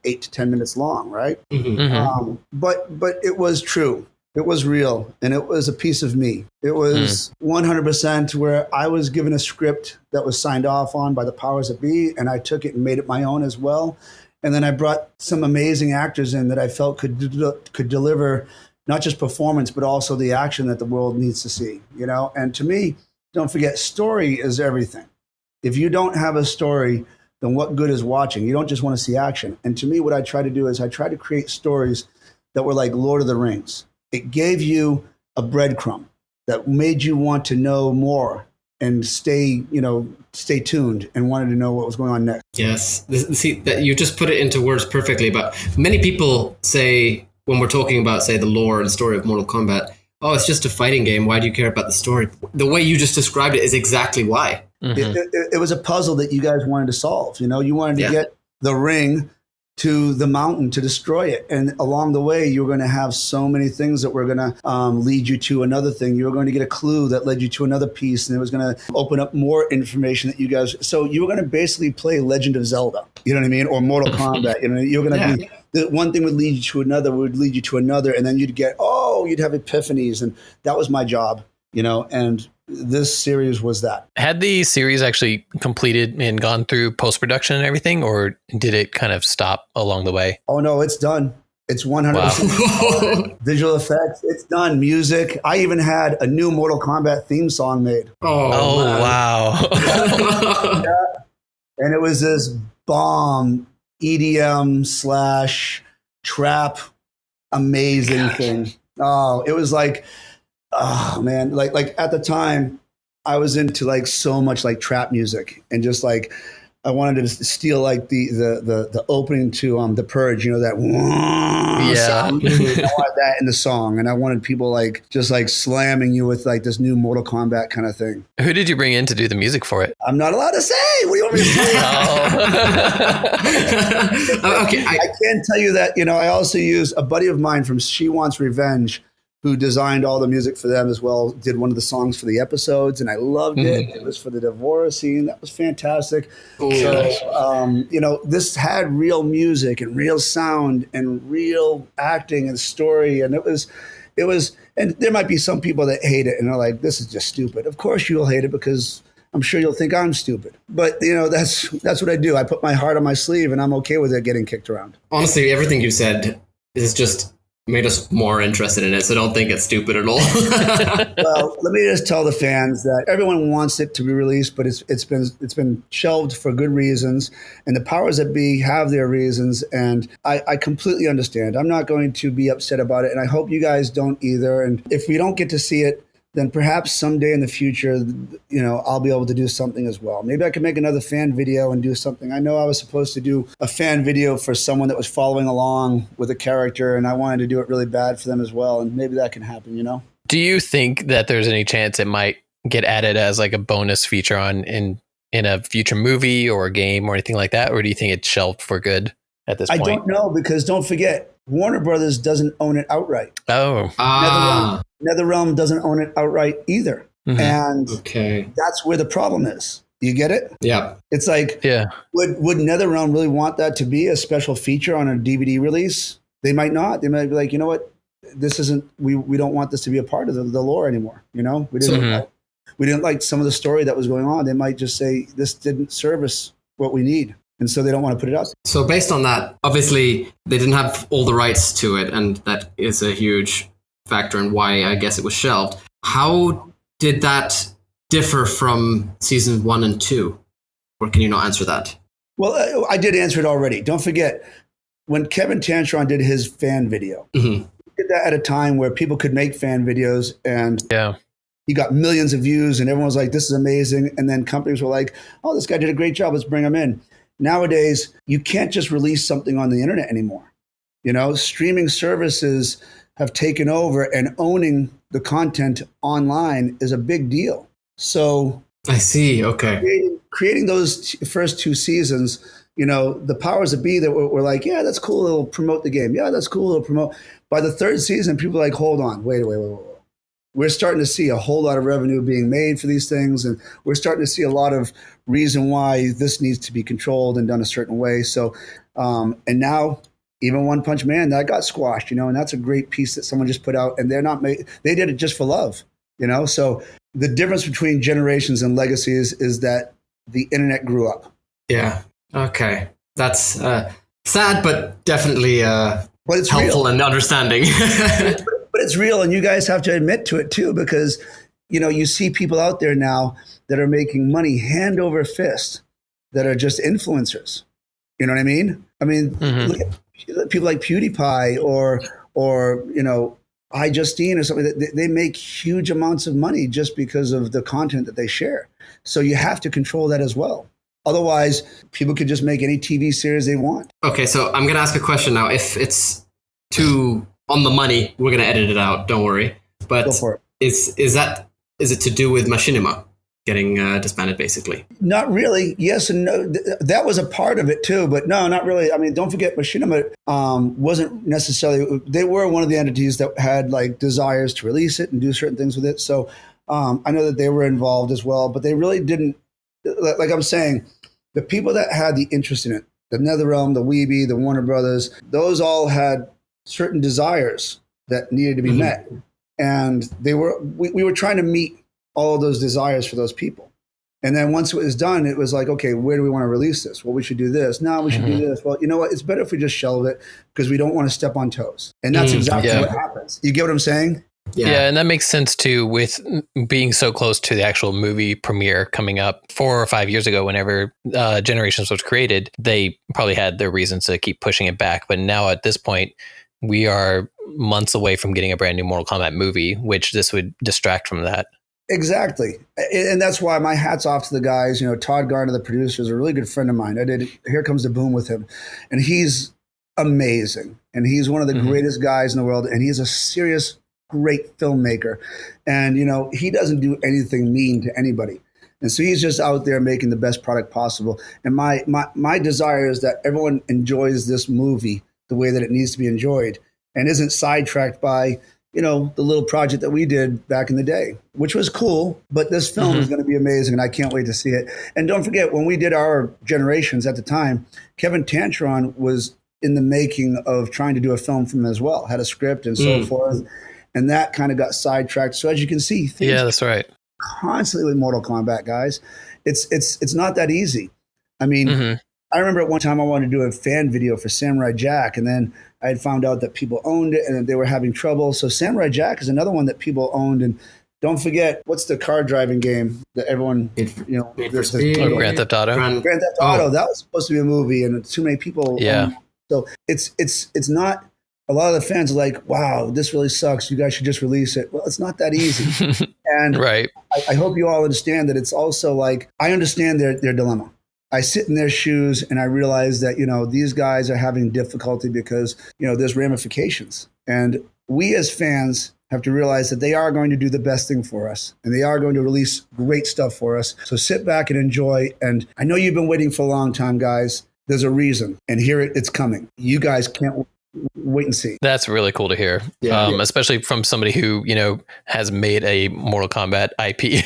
8 to 10 minutes long, right? Mm-hmm. Mm-hmm. But it was true. It was real, and it was a piece of me. It was 100% where I was given a script that was signed off on by the powers that be, and I took it and made it my own as well. And then I brought some amazing actors in that I felt could deliver not just performance, but also the action that the world needs to see. And to me, don't forget, story is everything. If you don't have a story, then what good is watching? You don't just want to see action. And to me, what I try to do is I try to create stories that were like Lord of the Rings. It gave you a breadcrumb that made you want to know more and stay tuned and wanted to know what was going on next. Yes. See, that you just put it into words perfectly. But many people say, when we're talking about, say, the lore and story of Mortal Kombat, oh, it's just a fighting game. Why do you care about the story? The way you just described it is exactly why. Mm-hmm. It was a puzzle that you guys wanted to solve. You wanted to get the ring to the mountain to destroy it. And along the way, you were going to have so many things that were going to lead you to another thing. You were going to get a clue that led you to another piece, and it was going to open up more information that you guys... So you were going to basically play Legend of Zelda, you know what I mean? Or Mortal Kombat. You were going to be... The one thing would lead you to another, and then you'd have epiphanies. And that was my job, and this series was that. Had the series actually completed and gone through post-production and everything, or did it kind of stop along the way? Oh, no, it's done. It's 100% visual effects. It's done. Music. I even had a new Mortal Kombat theme song made. Oh wow. Yeah. And it was this bomb EDM / trap amazing thing. Oh, it was like... Oh man, like at the time I was into so much trap music, and just I wanted to steal the opening to The Purge, that sound. I wanted that in the song, and I wanted people just slamming you with this new Mortal Kombat kind of thing. Who did you bring in to do the music for it? I'm not allowed to say. What do you want me to say? Okay, I can tell you that I also used a buddy of mine from She Wants Revenge, who designed all the music for them as well, did one of the songs for the episodes, and I loved it. It was for the divorce scene. That was fantastic. Oh, so, this had real music and real sound and real acting and story, and it was, and there might be some people that hate it and are like, this is just stupid. Of course you'll hate it, because I'm sure you'll think I'm stupid. But, that's what I do. I put my heart on my sleeve, and I'm okay with it getting kicked around. Honestly, everything you said is just made us more interested in it, so don't think it's stupid at all. Well, let me just tell the fans that everyone wants it to be released, but it's been shelved for good reasons, and the powers that be have their reasons, and I completely understand. I'm not going to be upset about it, and I hope you guys don't either. And if we don't get to see it, then perhaps someday in the future, I'll be able to do something as well. Maybe I can make another fan video and do something. I know I was supposed to do a fan video for someone that was following along with a character, and I wanted to do it really bad for them as well. And maybe that can happen, Do you think that there's any chance it might get added as like a bonus feature in a future movie or a game or anything like that? Or do you think it's shelved for good at this point? I don't know, because don't forget, Warner Brothers doesn't own it outright. Oh. NetherRealm doesn't own it outright either. Mm-hmm. And that's where the problem is. You get it? Yeah. It's like, would NetherRealm really want that to be a special feature on a DVD release? They might not. They might be like, you know what? This isn't, we don't want this to be a part of the lore anymore. We didn't like some of the story that was going on. They might just say, this didn't service what we need. And so they don't want to put it out. So based on that, obviously they didn't have all the rights to it, and that is a huge factor in why I guess it was shelved. How did that differ from season 1 and 2? Or can you not answer that? Well, I did answer it already. Don't forget, when Kevin Tantron did his fan video, he did that at a time where people could make fan videos, and he got millions of views, and everyone was like, this is amazing. And then companies were like, oh, this guy did a great job. Let's bring him in. Nowadays, you can't just release something on the internet anymore. Streaming services have taken over, and owning the content online is a big deal. So I see. Okay. Creating those first 2 seasons, the powers that be that were like, yeah, that's cool. It'll promote the game. Yeah, that's cool. It'll promote. By the 3rd season, people are like, hold on, wait. We're starting to see a whole lot of revenue being made for these things. And we're starting to see a lot of reason why this needs to be controlled and done a certain way. So, and now even One Punch Man, that got squashed, and that's a great piece that someone just put out, and they did it just for love, So the difference between Generations and Legacies is that the internet grew up. Yeah. Okay. That's sad, but definitely helpful real. and understanding. But it's real, and you guys have to admit to it too, because you see people out there now that are making money hand over fist that are just influencers. You know what I mean? Look at people like PewDiePie or iJustine or something. They make huge amounts of money just because of the content that they share. So you have to control that as well. Otherwise, people could just make any TV series they want. Okay, so I'm going to ask a question now. If it's too on the money, we're going to edit it out. Don't worry. But go for it. Is it to do with Machinima getting disbanded, basically? Not really. Yes and no. That was a part of it too, but no, not really. Don't forget, Machinima wasn't necessarily. They were one of the entities that had like desires to release it and do certain things with it. So I know that they were involved as well, but they really didn't. Like I'm saying, the people that had the interest in it, the NetherRealm, the Weeby, the Warner Brothers, those all had certain desires that needed to be met, and we were trying to meet all of those desires for those people. And then once it was done, it was like, okay, where do we want to release this? Well, we should do this. No, we should do this. Well, you know what? It's better if we just shelve it, because we don't want to step on toes. And that's exactly what happens. You get what I'm saying? Yeah, and that makes sense too, with being so close to the actual movie premiere coming up 4 or 5 years ago. Whenever Generations was created, they probably had their reasons to keep pushing it back. But now at this point, we are months away from getting a brand new Mortal Kombat movie, which this would distract from that. Exactly. And that's why my hat's off to the guys. Todd Garner, the producer, is a really good friend of mine. I did Here Comes the Boom with him, and he's amazing. And he's one of the greatest guys in the world. And he's a serious, great filmmaker. And, he doesn't do anything mean to anybody. And so he's just out there making the best product possible. And my desire is that everyone enjoys this movie the way that it needs to be enjoyed, and isn't sidetracked by, the little project that we did back in the day, which was cool. But this film is going to be amazing, and I can't wait to see it. And don't forget, when we did our Generations at the time, Kevin Tantron was in the making of trying to do a film from him as well, had a script and so forth. And that kind of got sidetracked. So as you can see, that's right. Constantly with Mortal Kombat, guys. It's not that easy. I remember at one time I wanted to do a fan video for Samurai Jack, and then I had found out that people owned it and they were having trouble. So Samurai Jack is another one that people owned. And don't forget, what's the car driving game that everyone, Grand Theft Auto. Grand Theft Auto. That was supposed to be a movie, and too many people. Yeah. So it's not. A lot of the fans are like, wow, this really sucks. You guys should just release it. Well, it's not that easy. And right. I hope you all understand that it's also like, I understand their dilemma. I sit in their shoes and I realize that, these guys are having difficulty because, there's ramifications. And we as fans have to realize that they are going to do the best thing for us and they are going to release great stuff for us. So sit back and enjoy. And I know you've been waiting for a long time, guys. There's a reason. And here it's coming. You guys can't wait and see. That's really cool to hear. Especially from somebody who, has made a Mortal Kombat IP.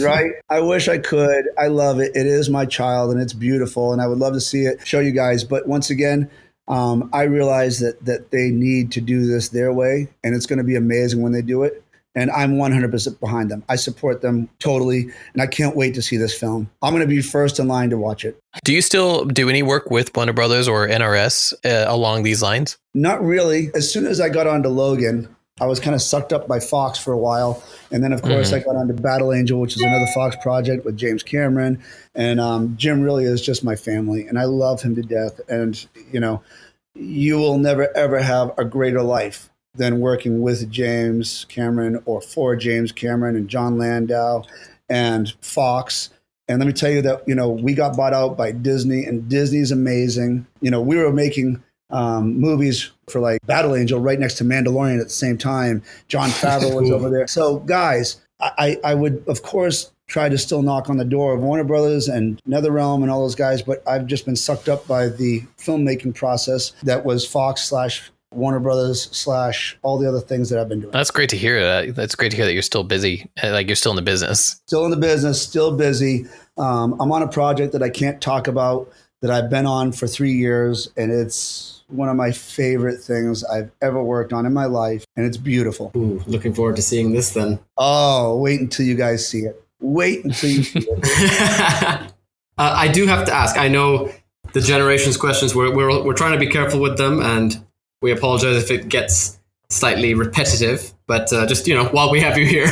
Right? I wish I could. I love it. It is my child and it's beautiful. And I would love to see it, show you guys. But once again, I realize that they need to do this their way. And it's going to be amazing when they do it. And I'm 100% behind them. I support them totally. And I can't wait to see this film. I'm going to be first in line to watch it. Do you still do any work with Warner Brothers or NRS along these lines? Not really. As soon as I got onto Logan, I was kind of sucked up by Fox for a while. And then, of course, I got onto Battle Angel, which is another Fox project with James Cameron. And Jim really is just my family. And I love him to death. And, you will never, ever have a greater life than working with James Cameron or for James Cameron and John Landau and Fox. And let me tell you that, we got bought out by Disney and Disney's amazing. We were making movies for like Battle Angel right next to Mandalorian at the same time. Jon Favreau was over there. So guys, I would, of course, try to still knock on the door of Warner Brothers and NetherRealm and all those guys, but I've just been sucked up by the filmmaking process that was Fox / Warner Brothers / all the other things that I've been doing. That's great to hear. That's great to hear that you're still busy, like you're still in the business. Still in the business, still busy. I'm on a project that I can't talk about that I've been on for 3 years, and it's one of my favorite things I've ever worked on in my life, and it's beautiful. Ooh, looking forward to seeing this then. Oh, wait until you guys see it. Wait until you see it. I do have to ask, I know the Generations questions, we're trying to be careful with them, and we apologize if it gets slightly repetitive, but just, while we have you here,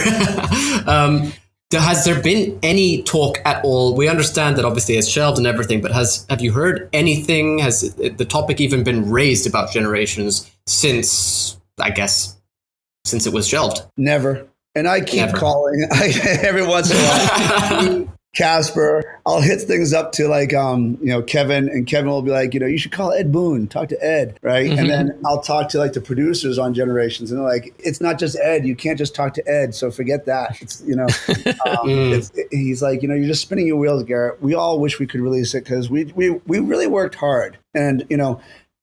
has there been any talk at all? We understand that obviously it's shelved and everything, but have you heard anything? Has the topic even been raised about Generations since it was shelved? Never. And I keep calling every once in a while. Casper, I'll hit things up to like, Kevin, and Kevin will be like, you should call Ed Boon, talk to Ed, right? And then I'll talk to like the producers on Generations, and they're like, it's not just Ed, you can't just talk to Ed, so forget that. It's, he's like, you're just spinning your wheels, Garrett. We all wish we could release it because we really worked hard, and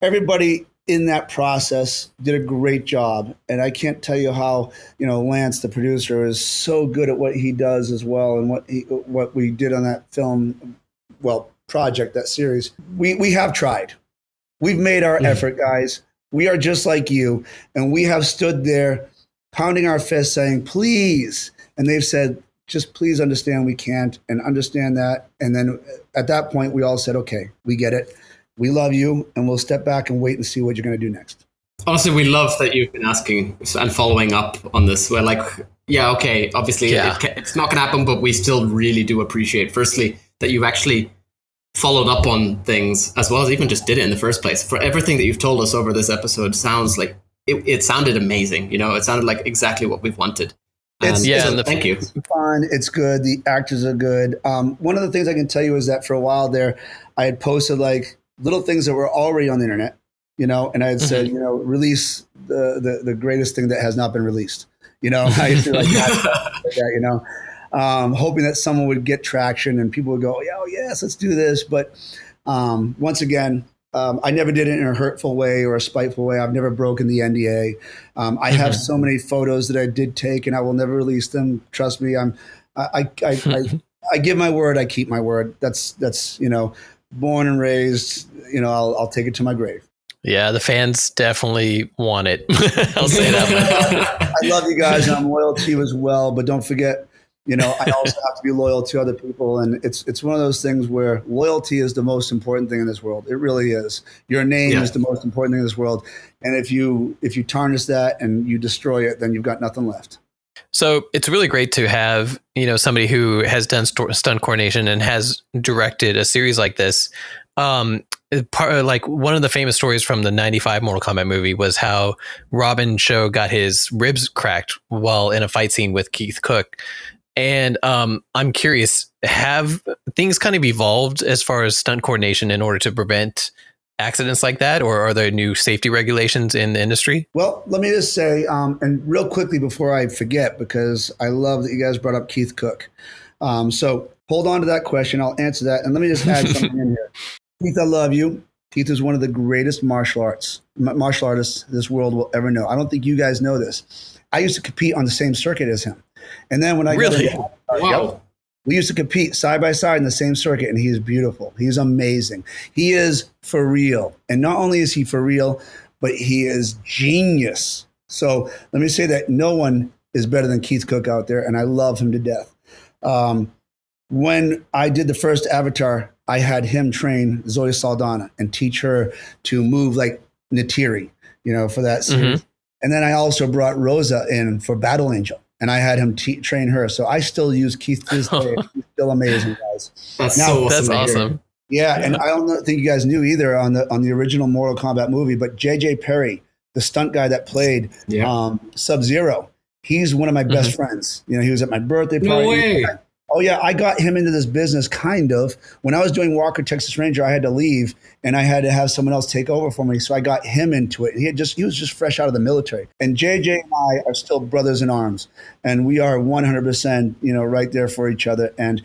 everybody in that process did a great job. And I can't tell you how, Lance, the producer, is so good at what he does as well. And what we did on that film, project, that series, we have tried. We've made our effort, guys. We are just like you. And we have stood there pounding our fists saying, please. And they've said, just please understand we can't, and understand that. And then at that point, we all said, okay, we get it. We love you, and we'll step back and wait and see what you're going to do next. Honestly, we love that you've been asking and following up on this. We're like, obviously it's not going to happen, but we still really do appreciate, firstly, that you've actually followed up on things as well as even just did it in the first place. For everything that you've told us over this episode sounds like it sounded amazing. It sounded like exactly what we've wanted. Thank you. It's fun. It's good. The actors are good. One of the things I can tell you is that for a while there, I had posted like little things that were already on the internet, and I had said, release the greatest thing that has not been released. I used to like that, hoping that someone would get traction and people would go, oh, yes, let's do this. But once again, I never did it in a hurtful way or a spiteful way. I've never broken the NDA. I have so many photos that I did take, and I will never release them. Trust me. I give my word. I keep my word. That's born and raised, I'll take it to my grave. Yeah, the fans definitely want it. I'll say that. I love you guys, and I'm loyal to you as well. But don't forget, I also have to be loyal to other people. And it's one of those things where loyalty is the most important thing in this world. It really is. Your name is the most important thing in this world. And if you tarnish that and you destroy it, then you've got nothing left. So it's really great to have, somebody who has done stunt coordination and has directed a series like this. like one of the famous stories from the 95 Mortal Kombat movie was how Robin Show got his ribs cracked while in a fight scene with Keith Cook. And I'm curious, have things kind of evolved as far as stunt coordination in order to prevent accidents like that, or are there new safety regulations in the industry? Well, let me just say, and real quickly before I forget, because I love that you guys brought up Keith Cook. So hold on to that question. I'll answer that. And let me just add something in here. Keith, I love you. Keith is one of the greatest martial artists this world will ever know. I don't think you guys know this. I used to compete on the same circuit as him. And then when I Wow. We used to compete side by side in the same circuit, and he is beautiful. He's amazing. He is for real. And not only is he for real, but he is genius. So let me say that no one is better than Keith Cook out there, and I love him to death. When I did the first Avatar, I had him train Zoe Saldana and teach her to move like Natiri, for that series. Mm-hmm. And then I also brought Rosa in for Battle Angel. And I had him train her. So I still use Keith to this day. He's still amazing, guys. That's awesome. Yeah, and I don't think you guys knew either on the original Mortal Kombat movie, but J.J. Perry, the stunt guy that played Sub-Zero, he's one of my best friends. He was at my birthday party. No way. Oh, yeah, I got him into this business kind of. When I was doing Walker, Texas Ranger, I had to leave, and I had to have someone else take over for me. So I got him into it. He was just fresh out of the military. And JJ and I are still brothers in arms, and we are 100%, right there for each other. And,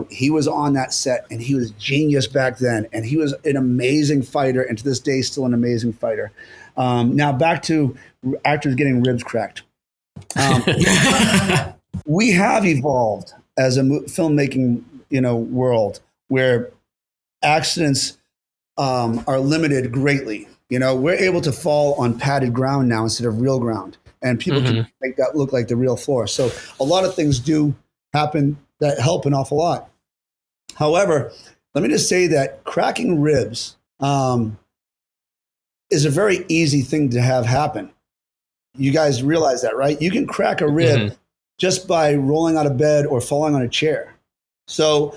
he was on that set, and he was genius back then, and he was an amazing fighter, and to this day, still an amazing fighter. Now, back to actors getting ribs cracked. We have evolved as a filmmaking, world where accidents are limited greatly. We're able to fall on padded ground now instead of real ground, and people can make that look like the real floor. So a lot of things do happen that help an awful lot. However, let me just say that cracking ribs is a very easy thing to have happen. You guys realize that, right? You can crack a rib just by rolling out of bed or falling on a chair. So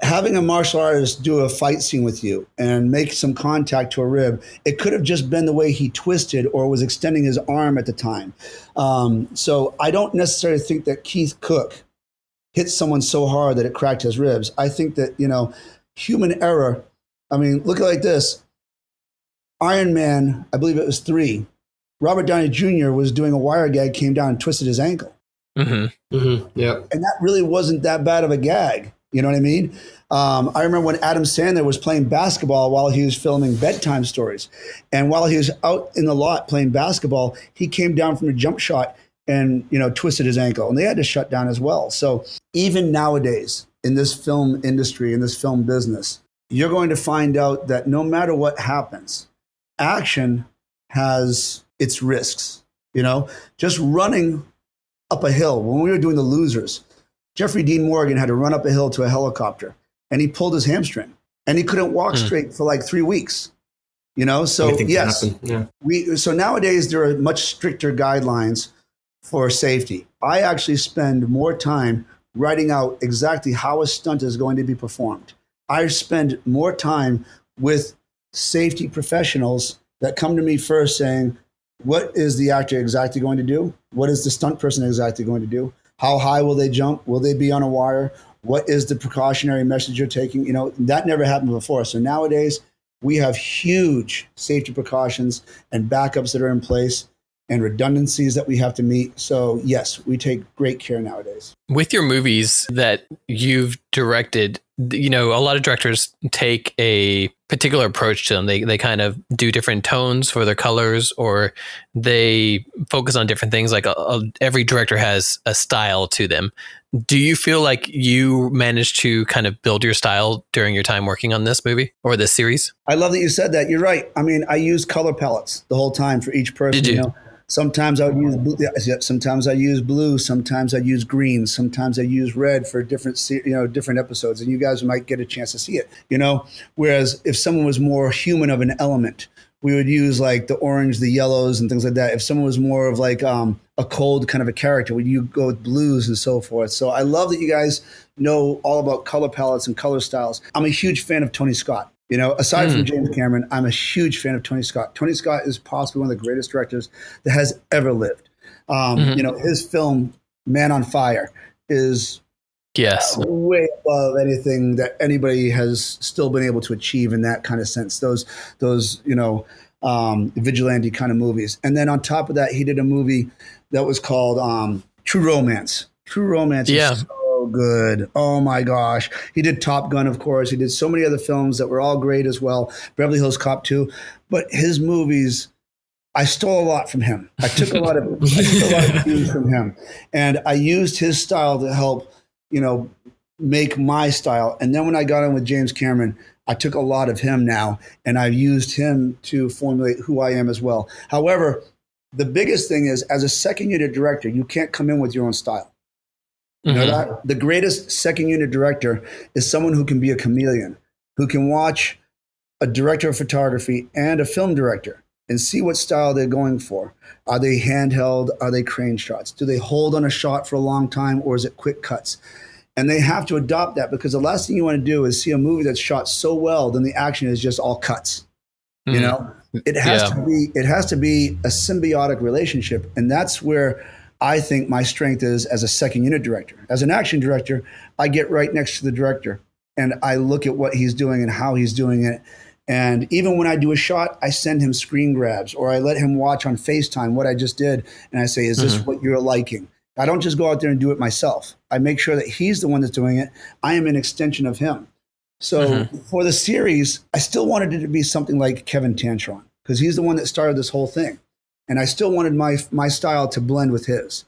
having a martial artist do a fight scene with you and make some contact to a rib, it could have just been the way he twisted or was extending his arm at the time. So I don't necessarily think that Keith Cook hit someone so hard that it cracked his ribs. I think that, human error, look at it like this. Iron Man, I believe it was 3, Robert Downey Jr. was doing a wire gag, came down and twisted his ankle. Mm-hmm. Mm-hmm. Yeah. And that really wasn't that bad of a gag. You know what I mean? I remember when Adam Sandler was playing basketball while he was filming Bedtime Stories. And while he was out in the lot playing basketball, he came down from a jump shot and, twisted his ankle. And they had to shut down as well. So even nowadays in this film industry, in this film business, you're going to find out that no matter what happens, action has its risks. Just running up a hill. When we were doing The Losers, Jeffrey Dean Morgan had to run up a hill to a helicopter, and he pulled his hamstring, and he couldn't walk straight for like 3 weeks. So yes, so nowadays there are much stricter guidelines for safety. I actually spend more time writing out exactly how a stunt is going to be performed. I spend more time with safety professionals that come to me first saying, what is the actor exactly going to do? What is the stunt person exactly going to do? How high will they jump? Will they be on a wire? What is the precautionary measures you're taking? That never happened before. So nowadays, we have huge safety precautions and backups that are in place and redundancies that we have to meet. So yes, we take great care nowadays. With your movies that you've directed, a lot of directors take a particular approach to them. They kind of do different tones for their colors, or they focus on different things. Like every director has a style to them. Do you feel like you managed to kind of build your style during your time working on this movie or this series? I love that you said that. You're right. I used color palettes the whole time for each person. Did you? Sometimes I would use blue. Sometimes I use blue. Sometimes I use green. Sometimes I use red for different episodes. And you guys might get a chance to see it. Whereas if someone was more human of an element, we would use like the orange, the yellows, and things like that. If someone was more of like a cold kind of a character, you go with blues and so forth. So I love that you guys know all about color palettes and color styles. I'm a huge fan of Tony Scott. You know, aside from James Cameron, I'm a huge fan of Tony Scott. Tony Scott is possibly one of the greatest directors that has ever lived. You know, his film Man on Fire is way above anything that anybody has still been able to achieve in that kind of sense. Those you know, vigilante kind of movies. And then on top of that, he did a movie that was called True Romance. True Romance is so good. Oh my gosh. He did Top Gun, of course. He did so many other films that were all great as well. Beverly Hills Cop 2. But his movies, I stole a lot from him. I took a lot of cues from him. And I used his style to help, you know, make my style. And then when I got in with James Cameron, I took a lot of him now, and I've used him to formulate who I am as well. However, the biggest thing is, as a second unit director, you can't come in with your own style. You know that? The greatest second unit director is someone who can be a chameleon, who can watch a director of photography and a film director and see what style they're going for. Are they handheld? Are they crane shots? Do they hold on a shot for a long time, or is it quick cuts? And they have to adopt that, because the last thing you want to do is see a movie that's shot so well, then the action is just all cuts. You know, it has to be a symbiotic relationship. And that's where I think my strength is as a second unit director. As an action director, I get right next to the director and I look at what he's doing and how he's doing it. And even when I do a shot, I send him screen grabs, or I let him watch on FaceTime what I just did. And I say, is this what you're liking? I don't just go out there and do it myself. I make sure that he's the one that's doing it. I am an extension of him. So for the series, I still wanted it to be something like Kevin Tantron, because he's the one that started this whole thing. And I still wanted my style to blend with his.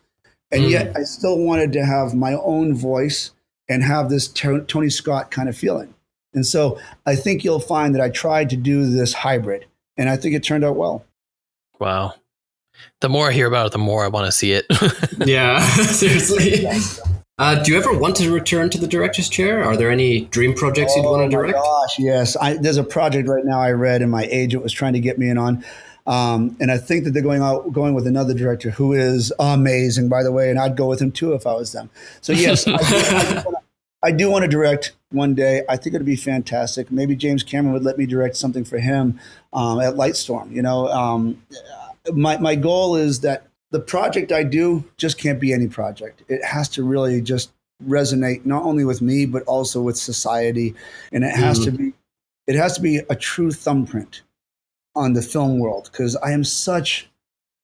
And yet I still wanted to have my own voice and have this Tony Scott kind of feeling. And so I think you'll find that I tried to do this hybrid, and I think it turned out well. Wow. The more I hear about it, the more I want to see it. Yeah, seriously. Do you ever want to return to the director's chair? Are there any dream projects you'd want to direct? Oh my gosh, yes. There's a project right now I read, and my agent was trying to get me in on. And I think that they're going with another director who is amazing, by the way, and I'd go with him too if I was them. So yes, I do want to direct one day. I think it'd be fantastic. Maybe James Cameron would let me direct something for him at Lightstorm. You know, my goal is that the project I do just can't be any project. It has to really just resonate not only with me, but also with society. And it has to be a true thumbprint on the film world, because I am such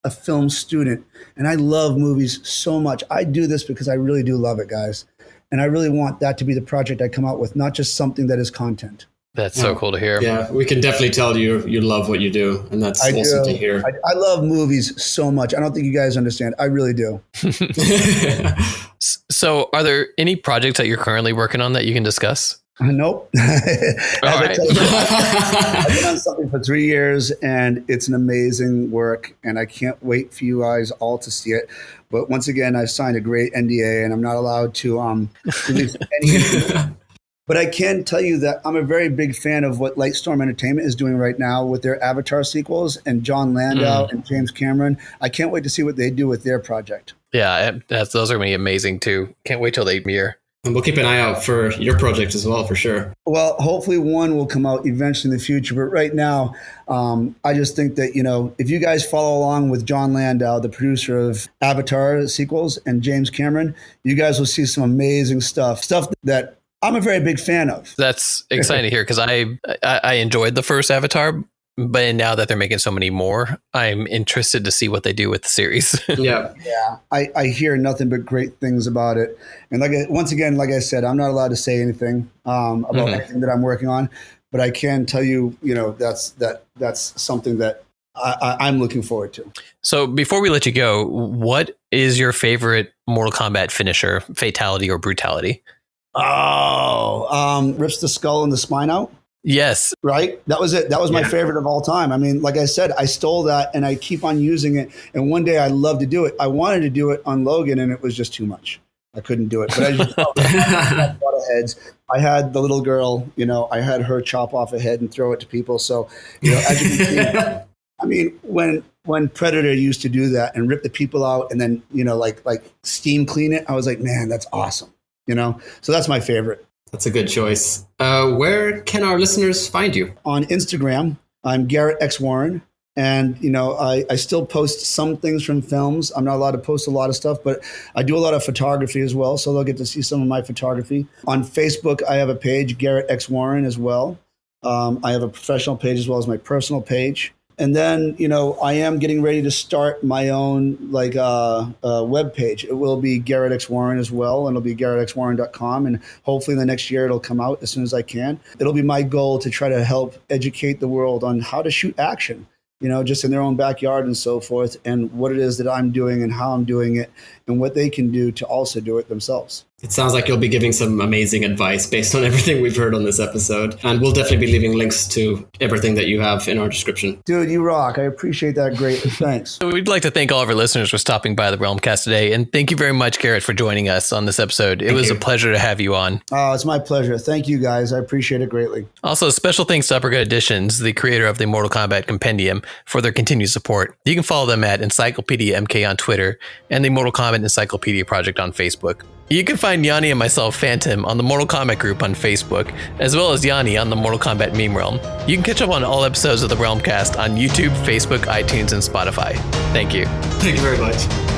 a film student and I love movies so much. I do this because I really do love it, guys. And I really want that to be the project I come out with, not just something that is content. That's so cool to hear. Yeah, we can definitely tell you love what you do, and that's awesome to hear. I love movies so much. I don't think you guys understand. I really do. So are there any projects that you're currently working on that you can discuss? Nope. All right. I've been on something for 3 years, and it's an amazing work, and I can't wait for you guys all to see it. But once again, I've signed a great NDA, and I'm not allowed to release any. But I can tell you that I'm a very big fan of what Lightstorm Entertainment is doing right now with their Avatar sequels, and John Landau and James Cameron. I can't wait to see what they do with their project. Yeah, those are going to be amazing too. Can't wait till they premiere. And we'll keep an eye out for your project as well, for sure. Well, hopefully one will come out eventually in the future. But right now, I just think that, you know, if you guys follow along with John Landau, the producer of Avatar sequels, and James Cameron, you guys will see some amazing stuff that I'm a very big fan of. That's exciting to hear, because I enjoyed the first Avatar, but now that they're making so many more, I'm interested to see what they do with the series. Yeah. I hear nothing but great things about it. And once again, like I said, I'm not allowed to say anything about anything that I'm working on, but I can tell you, you know, that's something that I'm looking forward to. So before we let you go, what is your favorite Mortal Kombat finisher, fatality or brutality? Rips the skull and the spine out. Yes. Right? That was it. That was my favorite of all time. I mean, like I said, I stole that and I keep on using it. And one day I'd love to do it. I wanted to do it on Logan, and it was just too much. I couldn't do it. But as you know, I had a lot of heads. I had the little girl, you know, I had her chop off a head and throw it to people. So, you know, as you can see, I mean, when Predator used to do that and rip the people out and then, you know, like steam clean it, I was like, man, that's awesome. You know, so that's my favorite. That's a good choice. Where can our listeners find you? On Instagram, I'm Garrett X Warren. And, I still post some things from films. I'm not allowed to post a lot of stuff, but I do a lot of photography as well. So they'll get to see some of my photography. On Facebook, I have a page, Garrett X Warren as well. I have a professional page as well as my personal page. And then, I am getting ready to start my own web page. It will be Garrett X Warren as well, and it'll be garrettxwarren.com. And hopefully in the next year, it'll come out as soon as I can. It'll be my goal to try to help educate the world on how to shoot action, just in their own backyard and so forth, and what it is that I'm doing and how I'm doing it and what they can do to also do it themselves. It sounds like you'll be giving some amazing advice based on everything we've heard on this episode. And we'll definitely be leaving links to everything that you have in our description. Dude, you rock. I appreciate that greatly. Thanks. So we'd like to thank all of our listeners for stopping by the Realm Kast today. And thank you very much, Garrett, for joining us on this episode. It was a pleasure to have you on. Oh, it's my pleasure. Thank you, guys. I appreciate it greatly. Also, special thanks to Uppercut Editions, the creator of the Mortal Kombat Kompendium, for their continued support. You can follow them at Encyclopedia MK on Twitter and the Mortal Kombat Encyclopedia Project on Facebook. You can find Yanni and myself, Phantom, on the Mortal Kombat group on Facebook, as well as Yanni on the Mortal Kombat meme realm. You can catch up on all episodes of the Realm Kast on YouTube, Facebook, iTunes, and Spotify. Thank you. Thank you very much.